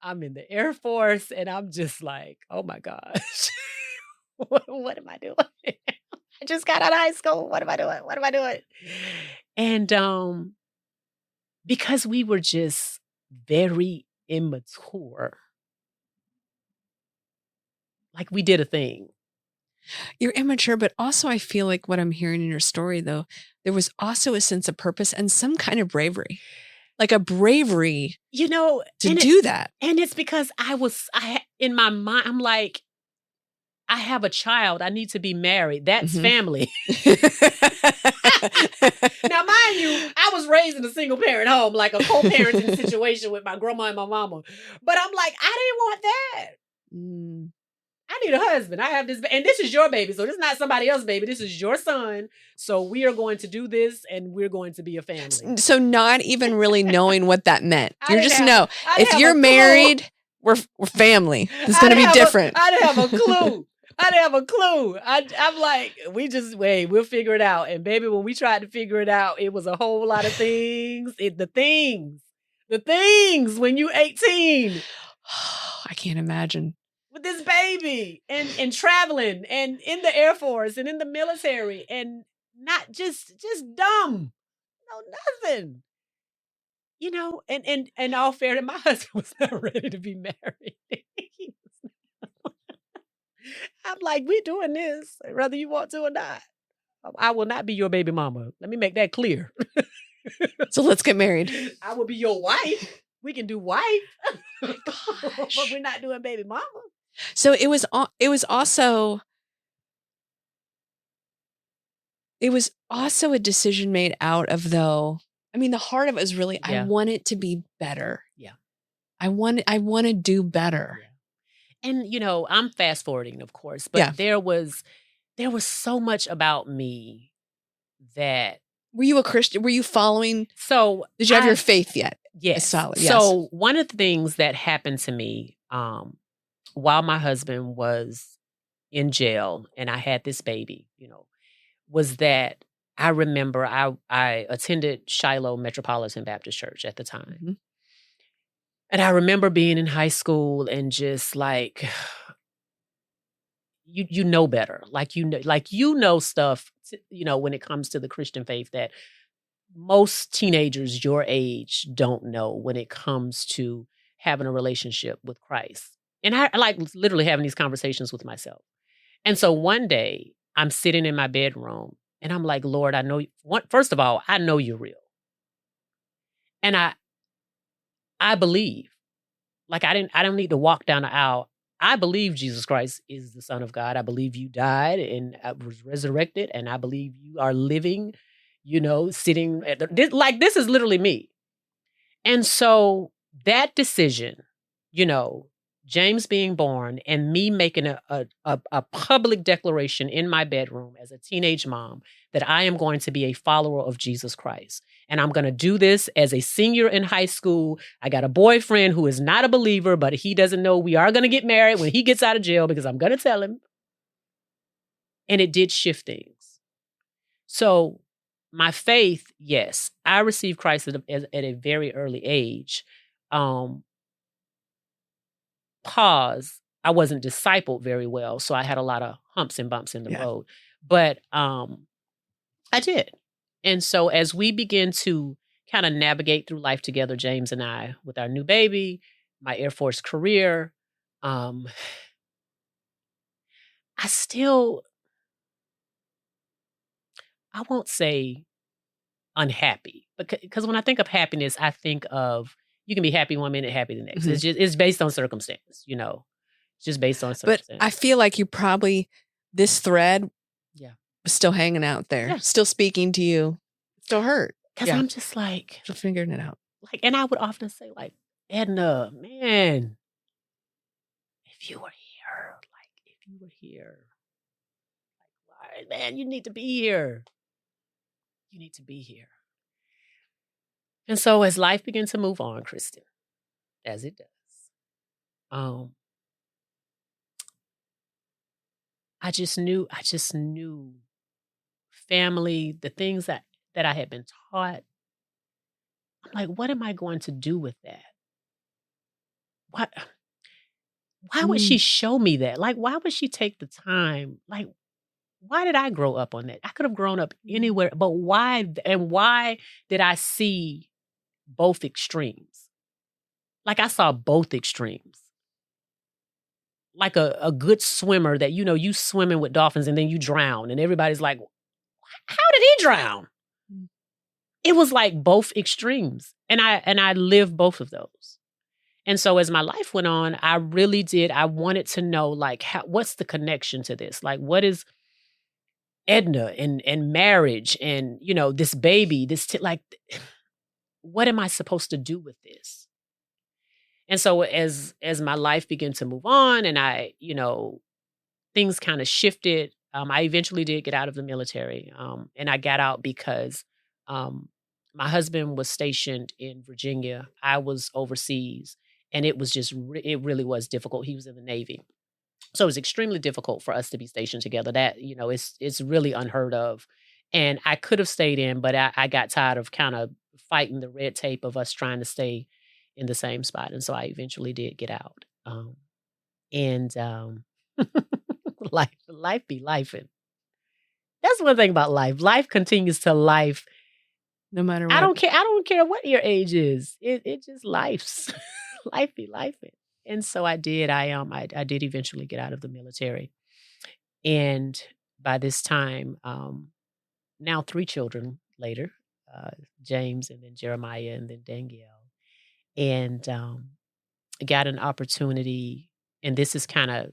I'm in the Air Force, and I'm just like, oh my gosh. What am I doing? I just got out of high school. What am I doing? What am I doing? And because we were just very immature, like we did a thing. You're immature, but also I feel like what I'm hearing in your story, though, there was also a sense of purpose and some kind of bravery, like a bravery, to do that. And it's because in my mind, I'm like, I have a child. I need to be married. That's family. Now, mind you, I was raised in a single parent home, like a co-parenting situation with my grandma and my mama. But I'm like, I didn't want that. I need a husband. I have this, and this is your baby. So this is not somebody else's baby. This is your son. So we are going to do this, and we're going to be a family. So not even really knowing what that meant. You're just if you're married, we're family. It's going to be different. I didn't have a clue. I didn't have a clue. I'm like, we'll figure it out. And baby, when we tried to figure it out, it was a whole lot of things. The things when you 18. I can't imagine. With this baby and traveling and in the Air Force and in the military and not just dumb. No, nothing. And all fair, my husband was not ready to be married. I'm like, we doing this, whether you want to or not. I will not be your baby mama. Let me make that clear. So let's get married. I will be your wife. We can do wife. But we're not doing baby mama. So it was also a decision made out of, though, I mean, the heart of it was really, I want it to be better. Yeah. I want to do better. Yeah. And, I'm fast forwarding, of course, but there was so much about me that. Were you a Christian? Were you following? So did you have your faith yet? Yes. Solid, yes. So one of the things that happened to me, while my husband was in jail and I had this baby, was that I remember I attended Shiloh Metropolitan Baptist Church at the time. And I remember being in high school and just like, you know better. Like, stuff, when it comes to the Christian faith that most teenagers your age don't know when it comes to having a relationship with Christ. And I like literally having these conversations with myself. And so one day I'm sitting in my bedroom And I'm like, Lord, I know, first of all, I know you're real. And I believe, like I don't need to walk down the aisle. I believe Jesus Christ is the Son of God. I believe you died and was resurrected. And I believe you are living, sitting at this is literally me. And so that decision, James being born and me making a public declaration in my bedroom as a teenage mom that I am going to be a follower of Jesus Christ. And I'm going to do this as a senior in high school. I got a boyfriend who is not a believer, but he doesn't know we are going to get married when he gets out of jail because I'm going to tell him. And it did shift things. So my faith, yes, I received Christ at a very early age. Pause. I wasn't discipled very well, so I had a lot of humps and bumps in the road. But I did. And so as we begin to kind of navigate through life together, James and I, with our new baby, my Air Force career, I won't say unhappy, because when I think of happiness, I think of you can be happy one minute, happy the next. Mm-hmm. It's based on circumstance, It's just based on circumstance. But I feel like you probably, this thread was still hanging out there, still speaking to you, still hurt. Because I'm just like, still figuring it out. Like, and I would often say, like, Edna, man, if you were here, like, man, you need to be here. You need to be here. And so as life began to move on, Kristen, as it does, I just knew family, the things that I had been taught. I'm like, what am I going to do with that? Why would she show me that? Like, why would she take the time? Like, why did I grow up on that? I could have grown up anywhere, but why? And why did I see both extremes? Like, I saw both extremes. Like a good swimmer that, you swimming with dolphins and then you drown. And everybody's like, how did he drown? It was like both extremes. And I lived both of those. And so as my life went on, I wanted to know, like, what's the connection to this? Like, what is Edna and marriage and, this baby, what am I supposed to do with this? And so as my life began to move on and I, things kind of shifted, I eventually did get out of the military. And I got out because my husband was stationed in Virginia. I was overseas. And it was just, it really was difficult. He was in the Navy. So it was extremely difficult for us to be stationed together. That, it's really unheard of. And I could have stayed in, but I got tired of kind of fighting the red tape of us trying to stay in the same spot. And so I eventually did get out. Life be lifing. That's one thing about life. Life continues to life. No matter what. I don't care what your age is. It just lifes. Life be lifing. And so I did. I did eventually get out of the military. And by this time, now 3 children later, James and then Jeremiah and then Danielle. And got an opportunity, and this is kind of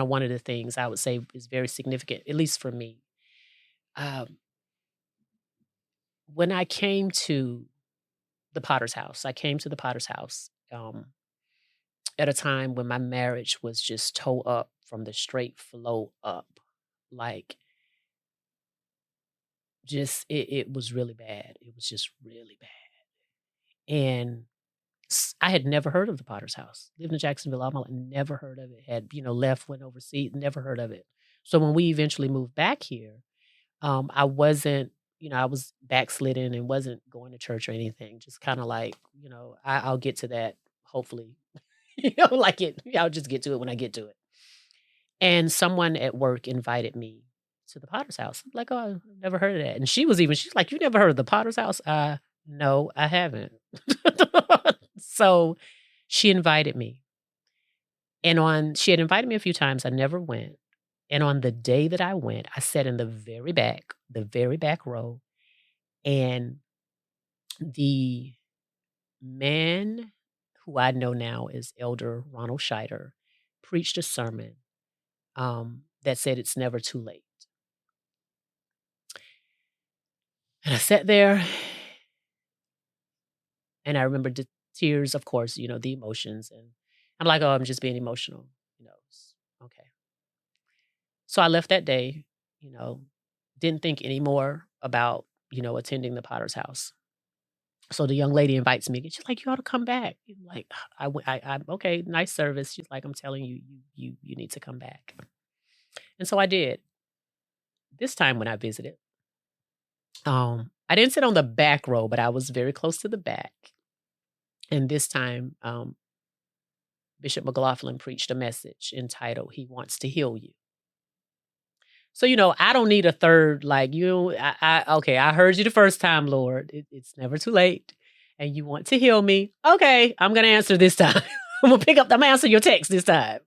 one of the things I would say is very significant, at least for me. When I came to the Potter's house, at a time when my marriage was just toe up from the straight flow up. Like, just, it was really bad. It was just really bad. And I had never heard of the Potter's house. Lived in Jacksonville all my life, never heard of it. Had, left, went overseas, never heard of it. So when we eventually moved back here, I wasn't, I was backslidden and wasn't going to church or anything. Just kind of like, I'll get to that, hopefully. I'll just get to it when I get to it. And someone at work invited me to the Potter's house. I'm like, oh, I've never heard of that. And she's like, you never heard of the Potter's house? No, I haven't. So she invited me. And she had invited me a few times. I never went. And on the day that I went, I sat in the very back, the very back row. And the man who I know now is Elder Ronald Scheider preached a sermon that said it's never too late. And I sat there and I remember the tears, of course, the emotions. And I'm like, oh, I'm just being emotional. Okay. So I left that day, didn't think any more about, attending the Potter's house. So the young lady invites me. She's like, you ought to come back. I'm like, I'm okay, nice service. She's like, I'm telling you, you need to come back. And so I did. This time when I visited, I didn't sit on the back row, but I was very close to the back. And this time, Bishop McLaughlin preached a message entitled, He Wants to Heal You. So, I don't need a third, okay, I heard you the first time, Lord. It's never too late. And you want to heal me. Okay, I'm going to answer this time. I'm going to answer your text this time.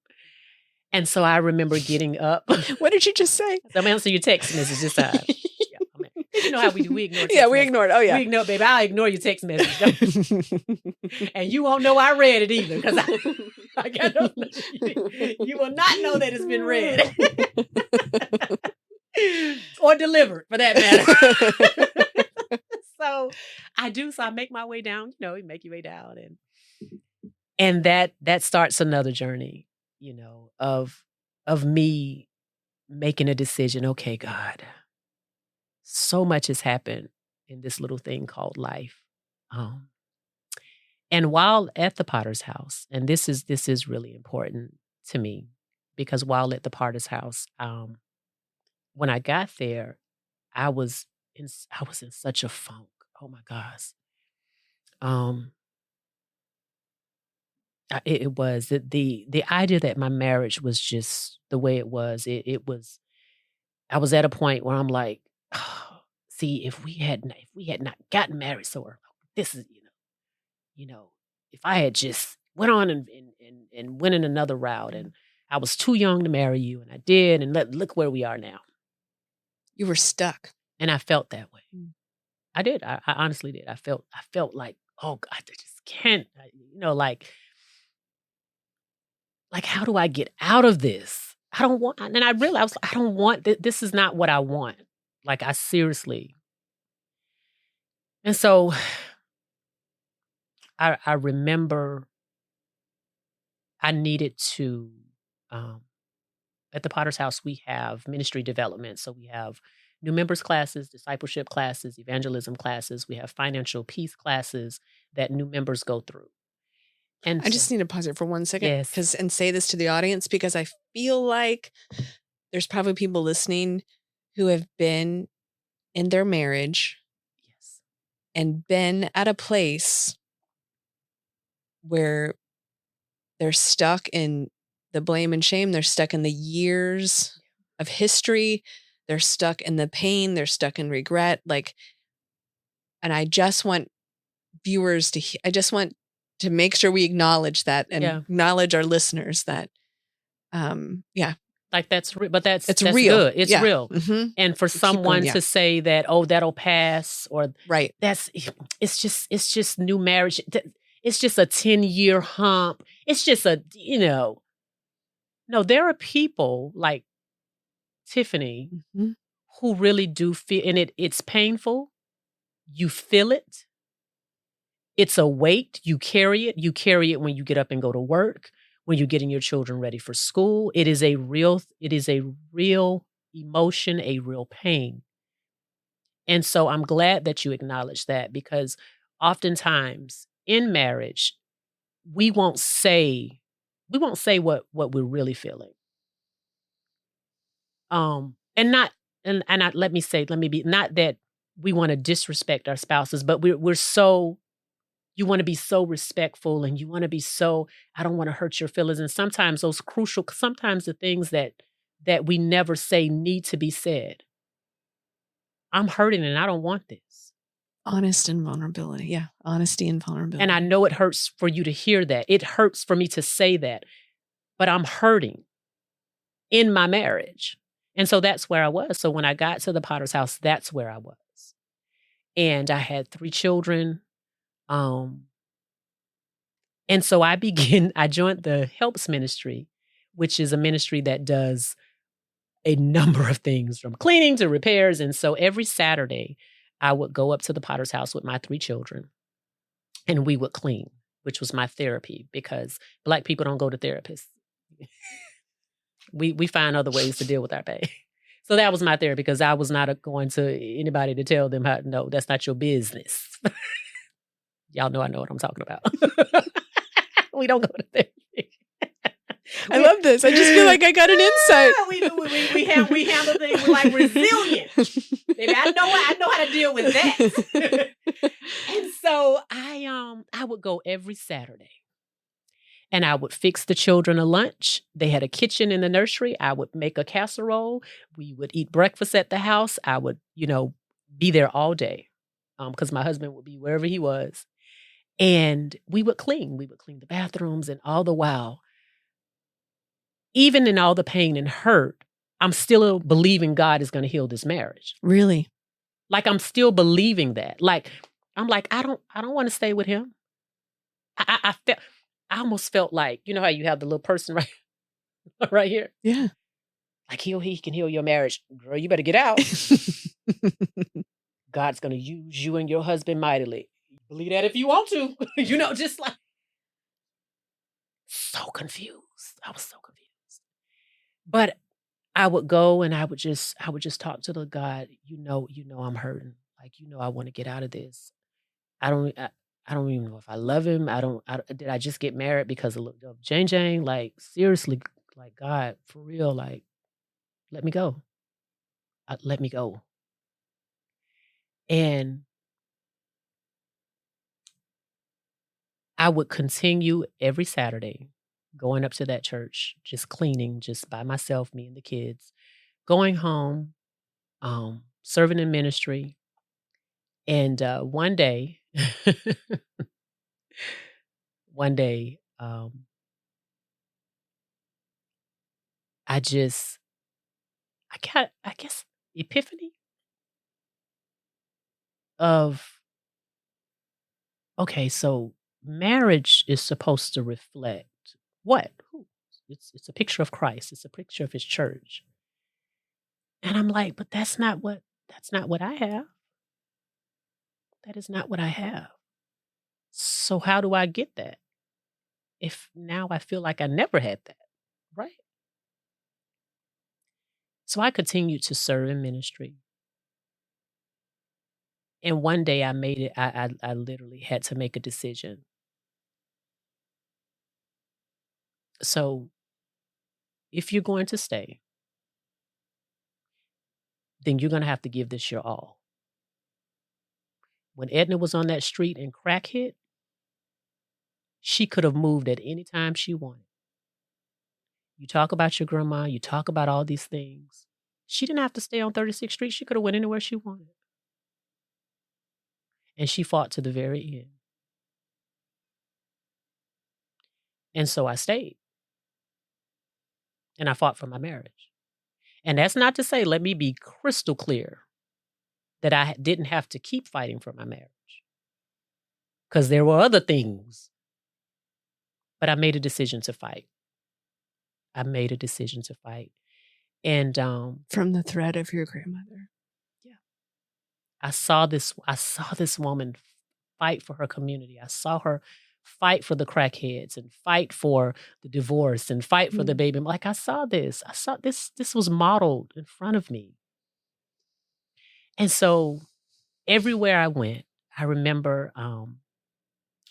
And so I remember getting up. What did you just say? I'm going to answer your text message this time. You know how we do. We ignore text Yeah, we message. ignored. Oh, yeah. We ignore, baby. I'll ignore your text message. And you won't know I read it either because I got you will not know that it's been read. Or delivered, for that matter. So I do. So I make my way down. You make your way down. And that starts another journey, of me making a decision. Okay, God. So much has happened in this little thing called life. And while at the Potter's house, and this is really important to me, because while at the Potter's house, when I got there, I was in such a funk. Oh my gosh. It was the idea that my marriage was just the way it was. It was. I was at a point where I'm like, oh, see, if we had not gotten married so early, this is, if I had just went on and went in another route, and I was too young to marry you, and I did, and look where we are now. You were stuck. And I felt that way. I did. I honestly did. I felt like, oh God, I just can't, like, how do I get out of this? I don't want, and I realized I don't want, this is not what I want. Like, I seriously. And so I remember I needed to, at the Potter's house, we have ministry development. So we have new members classes, discipleship classes, evangelism classes. We have financial peace classes that new members go through. And I just need to pause it for 1 second. Yes. And say this to the audience, because I feel like there's probably people listening who have been in their marriage, Yes, and been at a place where they're stuck in the blame and shame. They're stuck in the years of history. They're stuck in the pain. They're stuck in regret. And I just want viewers I just want to make sure we acknowledge that and acknowledge our listeners that, like but that's it's that's real. good. It's real. Mm-hmm. And for someone to say that, oh, that'll pass, or right, it's just new marriage. It's just a 10-year hump. It's just no, there are people like Tiffany who really do feel, and it's painful. You feel it. It's a weight. You carry it. You carry it when you get up and go to work, when you're getting your children ready for school. It is a real emotion, a real pain. And so I'm glad that you acknowledge that, because oftentimes in marriage, we won't say what we're really feeling. Let me be, not that we want to disrespect our spouses, but you want to be so respectful, and you want to be so, I don't want to hurt your feelings. And sometimes sometimes the things that we never say need to be said. I'm hurting and I don't want this. Honest and vulnerability. Yeah. Honesty and vulnerability. And I know it hurts for you to hear that. It hurts for me to say that, but I'm hurting in my marriage. And so that's where I was. So when I got to the Potter's house, that's where I was. And I had 3 children. And so I joined the Helps Ministry, which is a ministry that does a number of things from cleaning to repairs. And so every Saturday, I would go up to the Potter's house with my 3 children and we would clean, which was my therapy because Black people don't go to therapists. We find other ways to deal with our pain. So that was my therapy because I was not going to anybody to tell them how, no, that's not your business. Y'all know I know what I'm talking about. We don't go to therapy. I love this. I just feel like I got an insight. We handle things like resilient. Maybe I know how to deal with that. And so I would go every Saturday. And I would fix the children a lunch. They had a kitchen in the nursery. I would make a casserole. We would eat breakfast at the house. I would, be there all day because my husband would be wherever he was. And we would clean. We would clean the bathrooms. And all the while, even in all the pain and hurt, I'm still believing God is going to heal this marriage. Really? Like I'm still believing that. Like I'm like I don't want to stay with him. I almost felt like, you know how you have the little person right here? Yeah. Like he can heal your marriage. Girl, you better get out. God's going to use you and your husband mightily. Believe that if you want to. Just like so confused. I was so confused. But I would go and I would just talk to the God, I'm hurting. Like, I want to get out of this. I don't even know if I love him. Did I just get married because of Jane? Like, seriously, like, God, for real, like, let me go. Let me go. And I would continue every Saturday going up to that church, just cleaning, just by myself, me and the kids, going home, serving in ministry. And one day, I guess, epiphany of, okay, so marriage is supposed to reflect what? Who? It's a picture of Christ. It's a picture of his church. And I'm like, but that's not what I have. That is not what I have. So how do I get that? If now I feel like I never had that, right? So I continued to serve in ministry. And one day I made it, I literally had to make a decision. So if you're going to stay, then you're going to have to give this your all. When Edna was on that street and crack hit, she could have moved at any time she wanted. You talk about your grandma, you talk about all these things. She didn't have to stay on 36th Street. She could have went anywhere she wanted. And she fought to the very end. And so I stayed. And I fought for my marriage. And that's not to say, let me be crystal clear, that I didn't have to keep fighting for my marriage. Because there were other things. But I made a decision to fight. And from the thread of your grandmother. Yeah. I saw this woman fight for her community. I saw her fight for the crackheads and fight for the divorce and fight for the baby. Like, I saw this. This was modeled in front of me. And so everywhere I went, I remember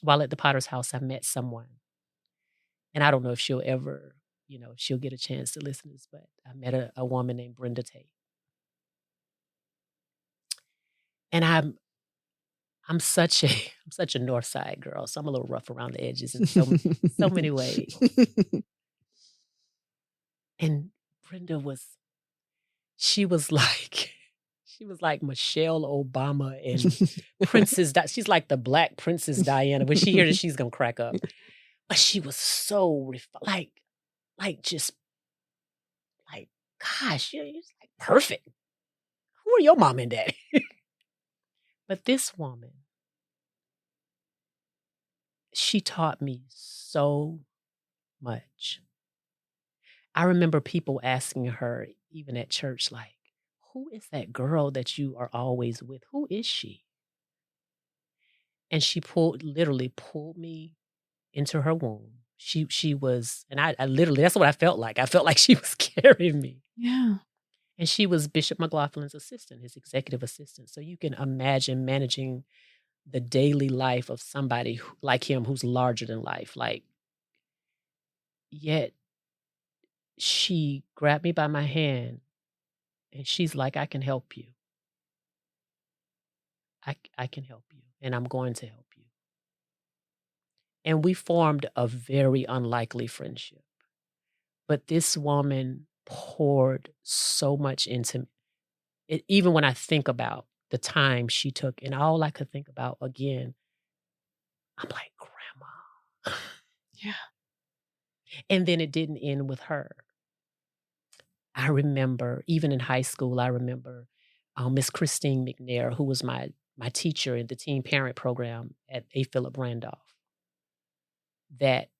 while at the Potter's house, I met someone. And I don't know if she'll ever, she'll get a chance to listen to this, but I met a woman named Brenda Tate. And I'm such a North Side girl, so I'm a little rough around the edges in so many ways. And Brenda she was like Michelle Obama and she's like the Black Princess Diana. When she hears it, she's gonna crack up. But she was so gosh, you're like perfect. Who are your mom and daddy? But this woman, she taught me so much. I remember people asking her, even at church, like, who is that girl that you are always with? Who is she? And she literally pulled me into her womb. She was, and I literally, that's what I felt like. I felt like she was carrying me. Yeah. And she was Bishop McLaughlin's assistant, his executive assistant. So you can imagine managing the daily life of somebody like him who's larger than life. Like, yet she grabbed me by my hand and she's like, I can help you. I can help you, and I'm going to help you. And we formed a very unlikely friendship. But this woman poured so much into it, even when I think about the time she took, and all I could think about again, I'm like, Grandma. Yeah. And then it didn't end with her. I remember, even in high school, I remember Miss Christine McNair, who was my teacher in the teen parent program at A. Philip Randolph, that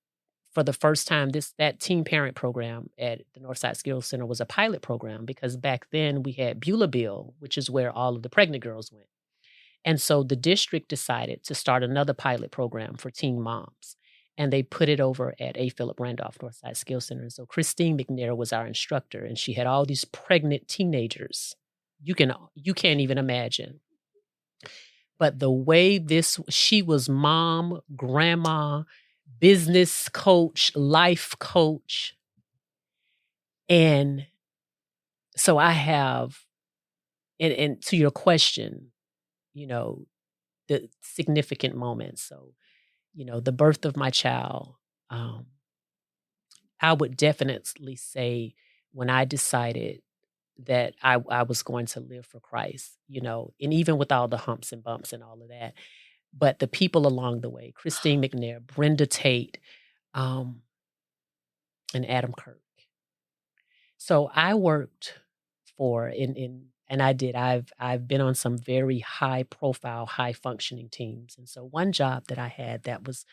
for the first time, that teen parent program at the Northside Skills Center was a pilot program, because back then we had Beulah Bill, which is where all of the pregnant girls went. And so the district decided to start another pilot program for teen moms. And they put it over at A. Philip Randolph Northside Skills Center. And so Christine McNair was our instructor, and she had all these pregnant teenagers. You can't even imagine. But the way she was mom, grandma, business coach, life coach. And so I have, and to your question, the significant moments. So, the birth of my child, I would definitely say when I decided that I was going to live for Christ, and even with all the humps and bumps and all of that, but the people along the way, Christine McNair, Brenda Tate, and Adam Kirk. So I worked and I did. I've been on some very high profile, high functioning teams. And so one job that I had that was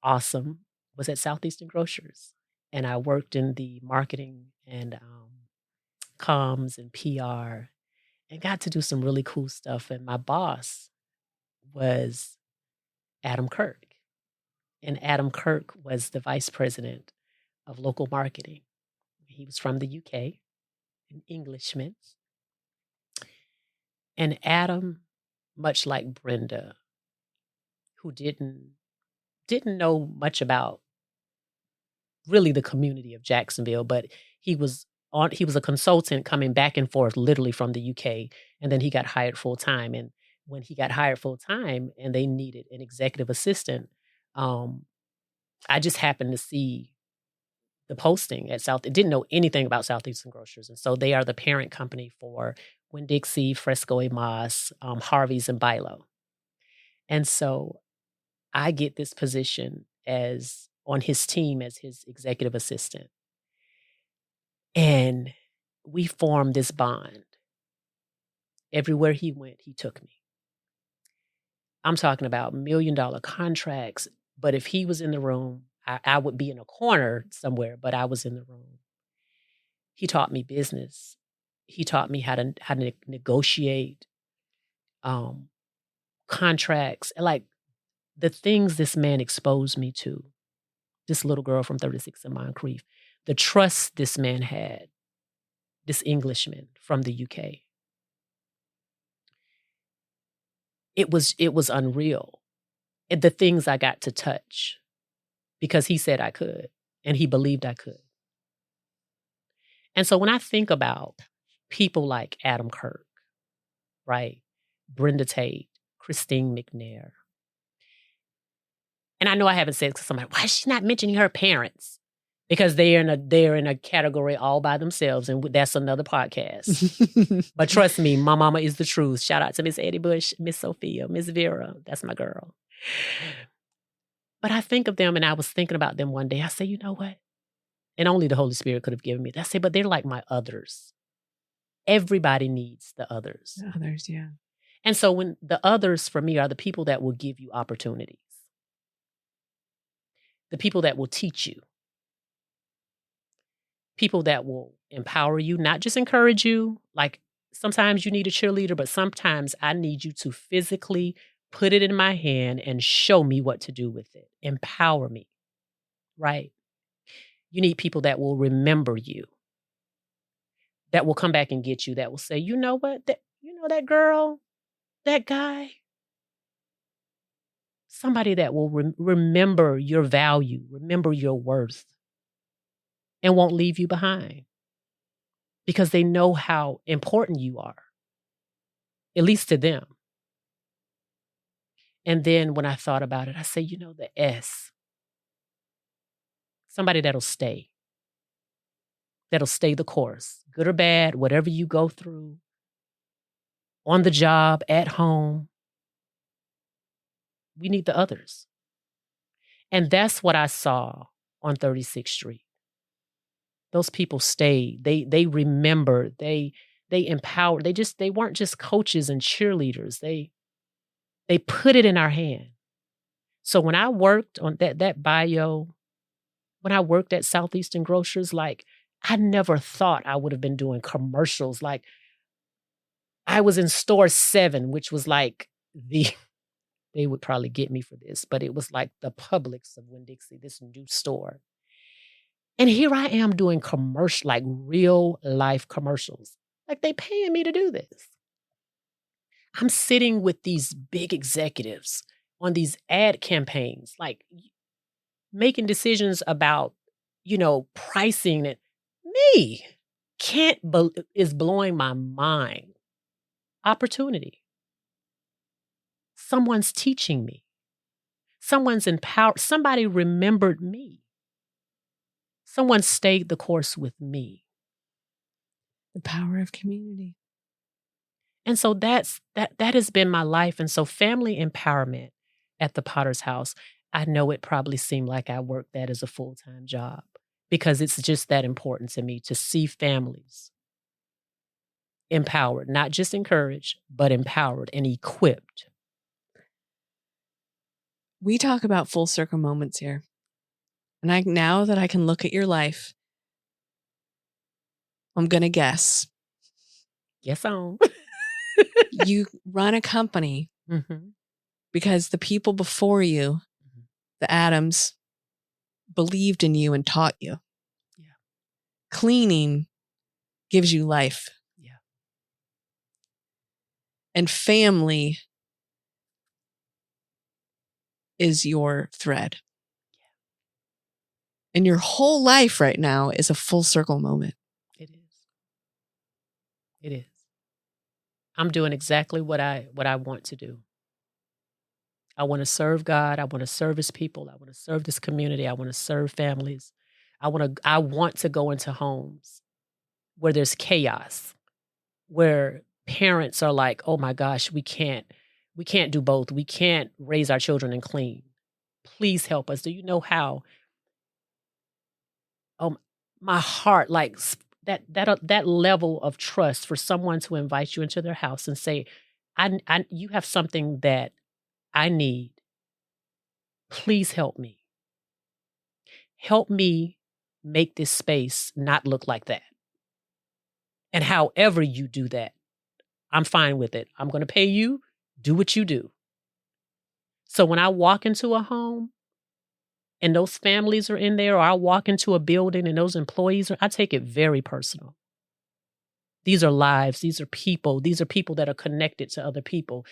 awesome was at Southeastern Grocers. And I worked in the marketing and comms and PR, and got to do some really cool stuff. And my boss was Adam Kirk. And Adam Kirk was the vice president of local marketing. He was from the UK, an Englishman. And Adam, much like Brenda, who didn't know much about really the community of Jacksonville, but he was a consultant coming back and forth literally from the UK, and then he got hired full time. And when he got hired full time and they needed an executive assistant, I just happened to see the posting at didn't know anything about Southeastern Grocers. And so they are the parent company for Winn-Dixie, Fresco y Mas, Harvey's, and Bilo. And so I get this position on his team as his executive assistant. And we formed this bond. Everywhere he went, he took me. I'm talking about $1 million contracts, but if he was in the room, I would be in a corner somewhere, but I was in the room. He taught me business. He taught me how to negotiate contracts, like the things this man exposed me to. This little girl from 36 in Moncrief, the trust this man had, this Englishman from the UK. It was unreal. The things I got to touch because he said I could and he believed I could. And so when I think about people like Adam Kirk, right? Brenda Tate, Christine McNair. And I know I haven't said it to somebody, why is she not mentioning her parents? Because they're in a category all by themselves, and that's another podcast. But trust me, my mama is the truth. Shout out to Miss Eddie Bush, Miss Sophia, Miss Vera. That's my girl. But I think of them, and I was thinking about them one day. I say, you know what? And only the Holy Spirit could have given me that. I say, but they're like my others. Everybody needs the others. The others, yeah. And so when the others for me are the people that will give you opportunities, the people that will teach you, people that will empower you, not just encourage you. Like sometimes you need a cheerleader, but sometimes I need you to physically put it in my hand and show me what to do with it. Empower me, right? You need people that will remember you, that will come back and get you, that will say, you know what, that girl, that guy, somebody that will remember your value, remember your worth, and won't leave you behind because they know how important you are, at least to them. And then when I thought about it, I say, the S, somebody that'll stay the course, good or bad, whatever you go through, on the job, at home. We need the others. And that's what I saw on 36th Street. Those people stayed. They remembered. They empowered. They weren't just coaches and cheerleaders. They put it in our hand. So when I worked on that bio, when I worked at Southeastern Grocers, like I never thought I would have been doing commercials. Like I was in store 7, which was like they would probably get me for this, but it was like the Publix of Winn-Dixie, this new store. And here I am doing commercial, like real life commercials. Like they paying me to do this. I'm sitting with these big executives on these ad campaigns, like making decisions about, pricing it. Me is blowing my mind. Opportunity. Someone's teaching me. Someone's empowered. Somebody remembered me. Someone stayed the course with me. The power of community. And so that has been my life. And so family empowerment at the Potter's House, I know it probably seemed like I worked that as a full-time job because it's just that important to me to see families empowered, not just encouraged, but empowered and equipped. We talk about full circle moments here. And now that I can look at your life, I'm going to guess. Yes, on. You run a company because the people before you, the Adams, believed in you and taught you. Yeah. Cleaning gives you life. Yeah. And family is your thread. Yeah. And your whole life right now is a full circle moment. It is. It is. I'm doing exactly what I want to do. I want to serve God. I want to serve His people. I want to serve this community. I want to serve families. I want to go into homes where there's chaos, where parents are like, "Oh my gosh, we can't do both. We can't raise our children and clean. Please help us." Do you know how? My heart, like that level of trust for someone to invite you into their house and say, you have something that I need. Please help me. Help me make this space not look like that. And however you do that, I'm fine with it. I'm going to pay you. Do what you do. So when I walk into a home and those families are in there, or I walk into a building and those employees I take it very personal. These are lives. These are people. These are people that are connected to other people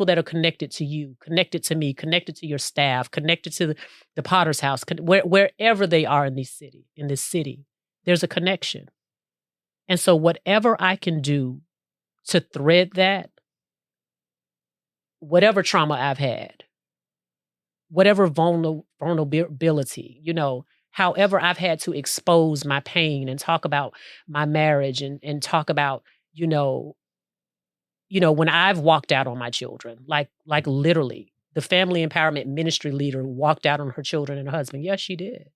that are connected to you, connected to me, connected to your staff, connected to the Potter's House, wherever they are in this city, there's a connection. And so whatever I can do to thread that, whatever trauma I've had, whatever vulnerability, however I've had to expose my pain and talk about my marriage and talk about, when I've walked out on my children, like literally the family empowerment ministry leader walked out on her children and her husband. Yes, she did.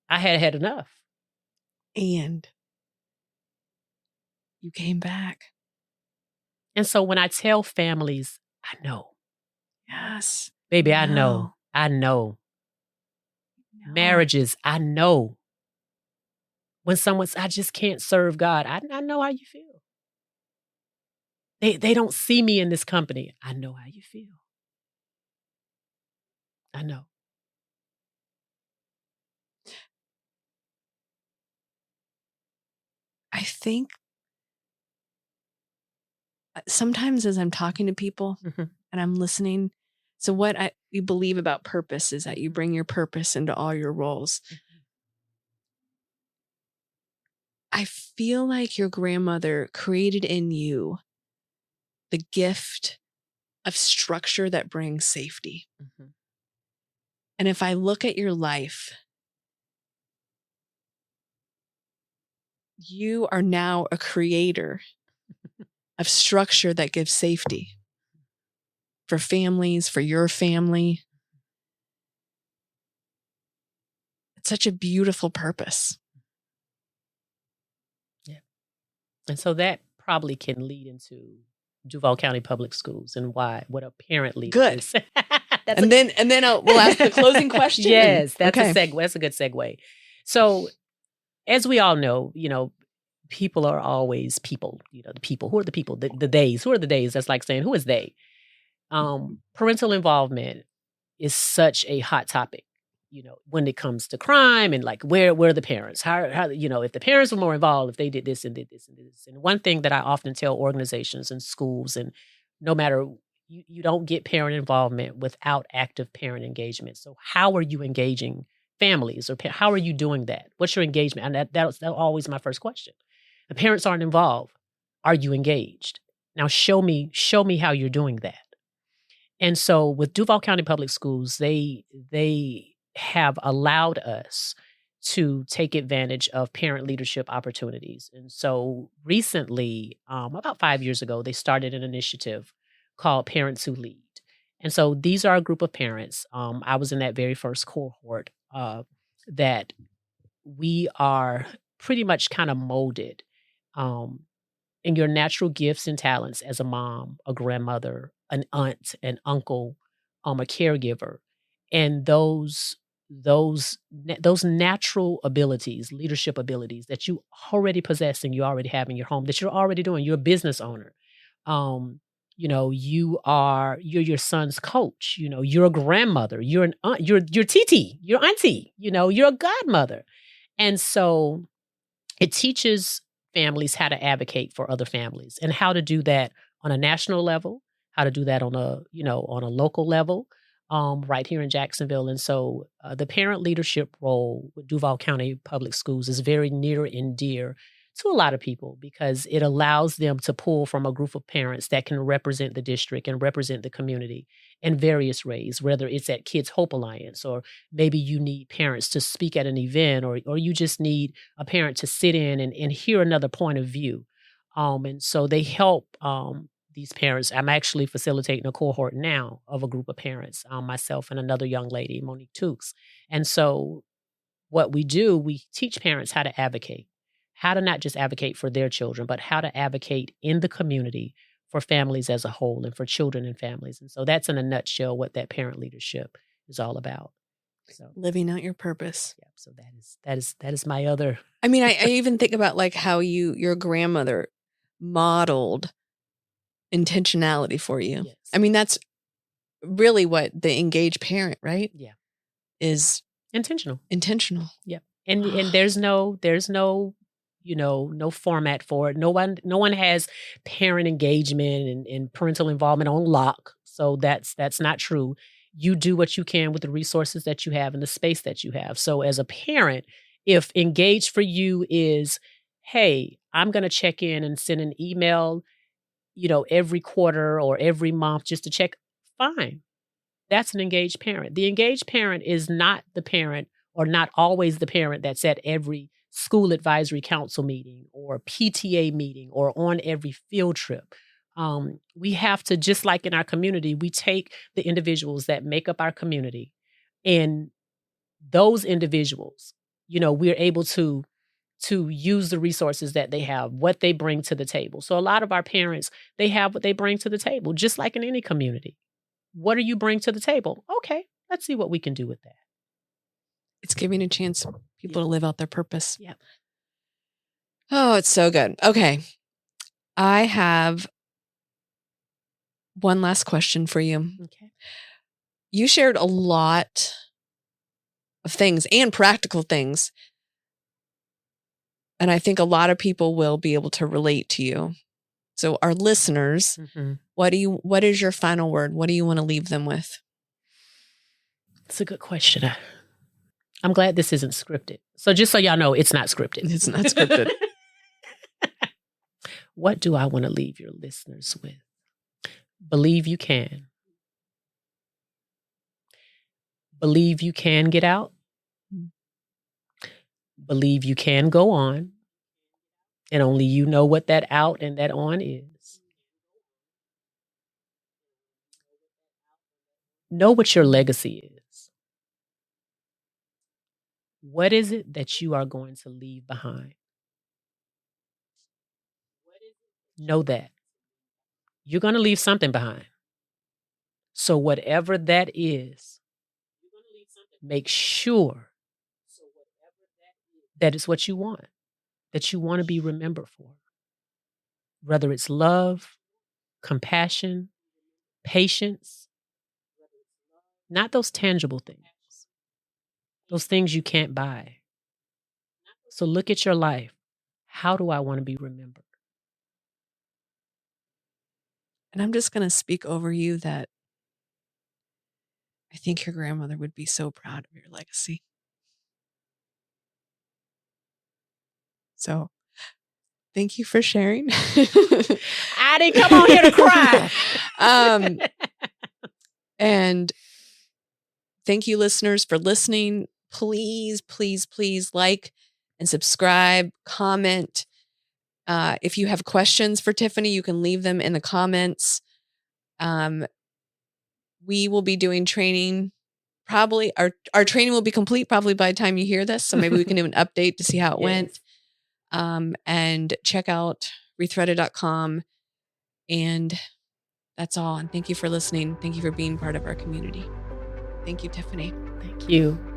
I had enough. And you came back. And so when I tell families, I know. Yes. Baby, No. I know. I know. No. Marriages, I know. When someone's, I just can't serve God, I know how you feel. They don't see me in this company. I know how you feel. I know. I think sometimes as I'm talking to people Mhm. and I'm listening, so what we believe about purpose is that you bring your purpose into all your roles. I feel like your grandmother created in you the gift of structure that brings safety. Mhm. And if I look at your life, you are now a creator of structure that gives safety for families, for your family. It's such a beautiful purpose. Yeah. And so that probably can lead into Duval County Public Schools and what apparently Good. is. And then we'll ask the closing question. Yes, that's okay. a segue. That's a good segue. So, as we all know, people are always people. The people. Who are the people? The days. Who are the days? That's like saying, who is they? Parental involvement is such a hot topic. When it comes to crime and like where are the parents? How if the parents were more involved, if they did this and did this and did this. And one thing that I often tell organizations and schools, and no matter you don't get parent involvement without active parent engagement. So how are you engaging families, or how are you doing that? What's your engagement? And that was always my first question. The parents aren't involved. Are you engaged? Now show me how you're doing that. And so with Duval County Public Schools, they have allowed us to take advantage of parent leadership opportunities. And so recently, about 5 years ago, they started an initiative called Parents Who Lead. And so these are a group of parents. I was in that very first cohort that we are pretty much kind of molded in your natural gifts and talents as a mom, a grandmother, an aunt, an uncle, a caregiver, and those natural abilities, leadership abilities that you already possess and you already have in your home, that you're already doing. You're a business owner. You're your son's coach. You're a grandmother. You're an aunt. You're TT. You're auntie. You're a godmother, and so it teaches families how to advocate for other families and how to do that on a national level, how to do that on a local level, right here in Jacksonville. And so the parent leadership role with Duval County Public Schools is very near and dear to a lot of people because it allows them to pull from a group of parents that can represent the district and represent the community in various ways, whether it's at Kids Hope Alliance, or maybe you need parents to speak at an event, or you just need a parent to sit in and hear another point of view. And so they help these parents. I'm actually facilitating a cohort now of a group of parents, myself and another young lady, Monique Tukes. And so what we do, we teach parents how to advocate, how to not just advocate for their children, but how to advocate in the community for families as a whole and for children and families. And so that's in a nutshell what that parent leadership is all about. So living out your purpose. Yeah. So that is my other. I mean, I even think about like how your grandmother modeled intentionality for you. Yes. I mean, that's really what the engaged parent, right? Yeah. Is intentional. Yeah. And there's no no format for it. No one has parent engagement and parental involvement on lock. So that's not true. You do what you can with the resources that you have and the space that you have. So as a parent, if engaged for you is, hey, I'm going to check in and send an email, every quarter or every month just to check, fine. That's an engaged parent. The engaged parent is not the parent, or not always the parent, that's at every school advisory council meeting or PTA meeting or on every field trip. We have to, just like in our community, we take the individuals that make up our community, and those individuals, we're able to to use the resources that they have, what they bring to the table. So a lot of our parents, they have what they bring to the table, just like in any community. What do you bring to the table? Okay, let's see what we can do with that. It's giving a chance for people to live out their purpose. Yep. Oh, it's so good. Okay. I have one last question for you. Okay. You shared a lot of things and practical things. And I think a lot of people will be able to relate to you. So our listeners, what is your final word? What do you want to leave them with? It's a good question. I'm glad this isn't scripted. So just so y'all know, it's not scripted. It's not scripted. What do I want to leave your listeners with? Believe you can. Believe you can get out. Believe you can go on. And only you know what that out and that on is. Know what your legacy is. What is it that you are going to leave behind? Know that. You're going to leave something behind. So whatever that is, make sure that it's what you want, that you want to be remembered for. Whether it's love, compassion, patience, not those tangible things, those things you can't buy. So look at your life. How do I want to be remembered? And I'm just going to speak over you that I think your grandmother would be so proud of your legacy. So thank you for sharing. I didn't come on here to cry. And thank you, listeners, for listening. Please, please, please like and subscribe, comment. If you have questions for Tiffany, you can leave them in the comments. We will be doing training. Probably our training will be complete probably by the time you hear this. So maybe we can do an update to see how it went. And check out rethreaded.com. And that's all. And thank you for listening. Thank you for being part of our community. Thank you, Tiffany. Thank you.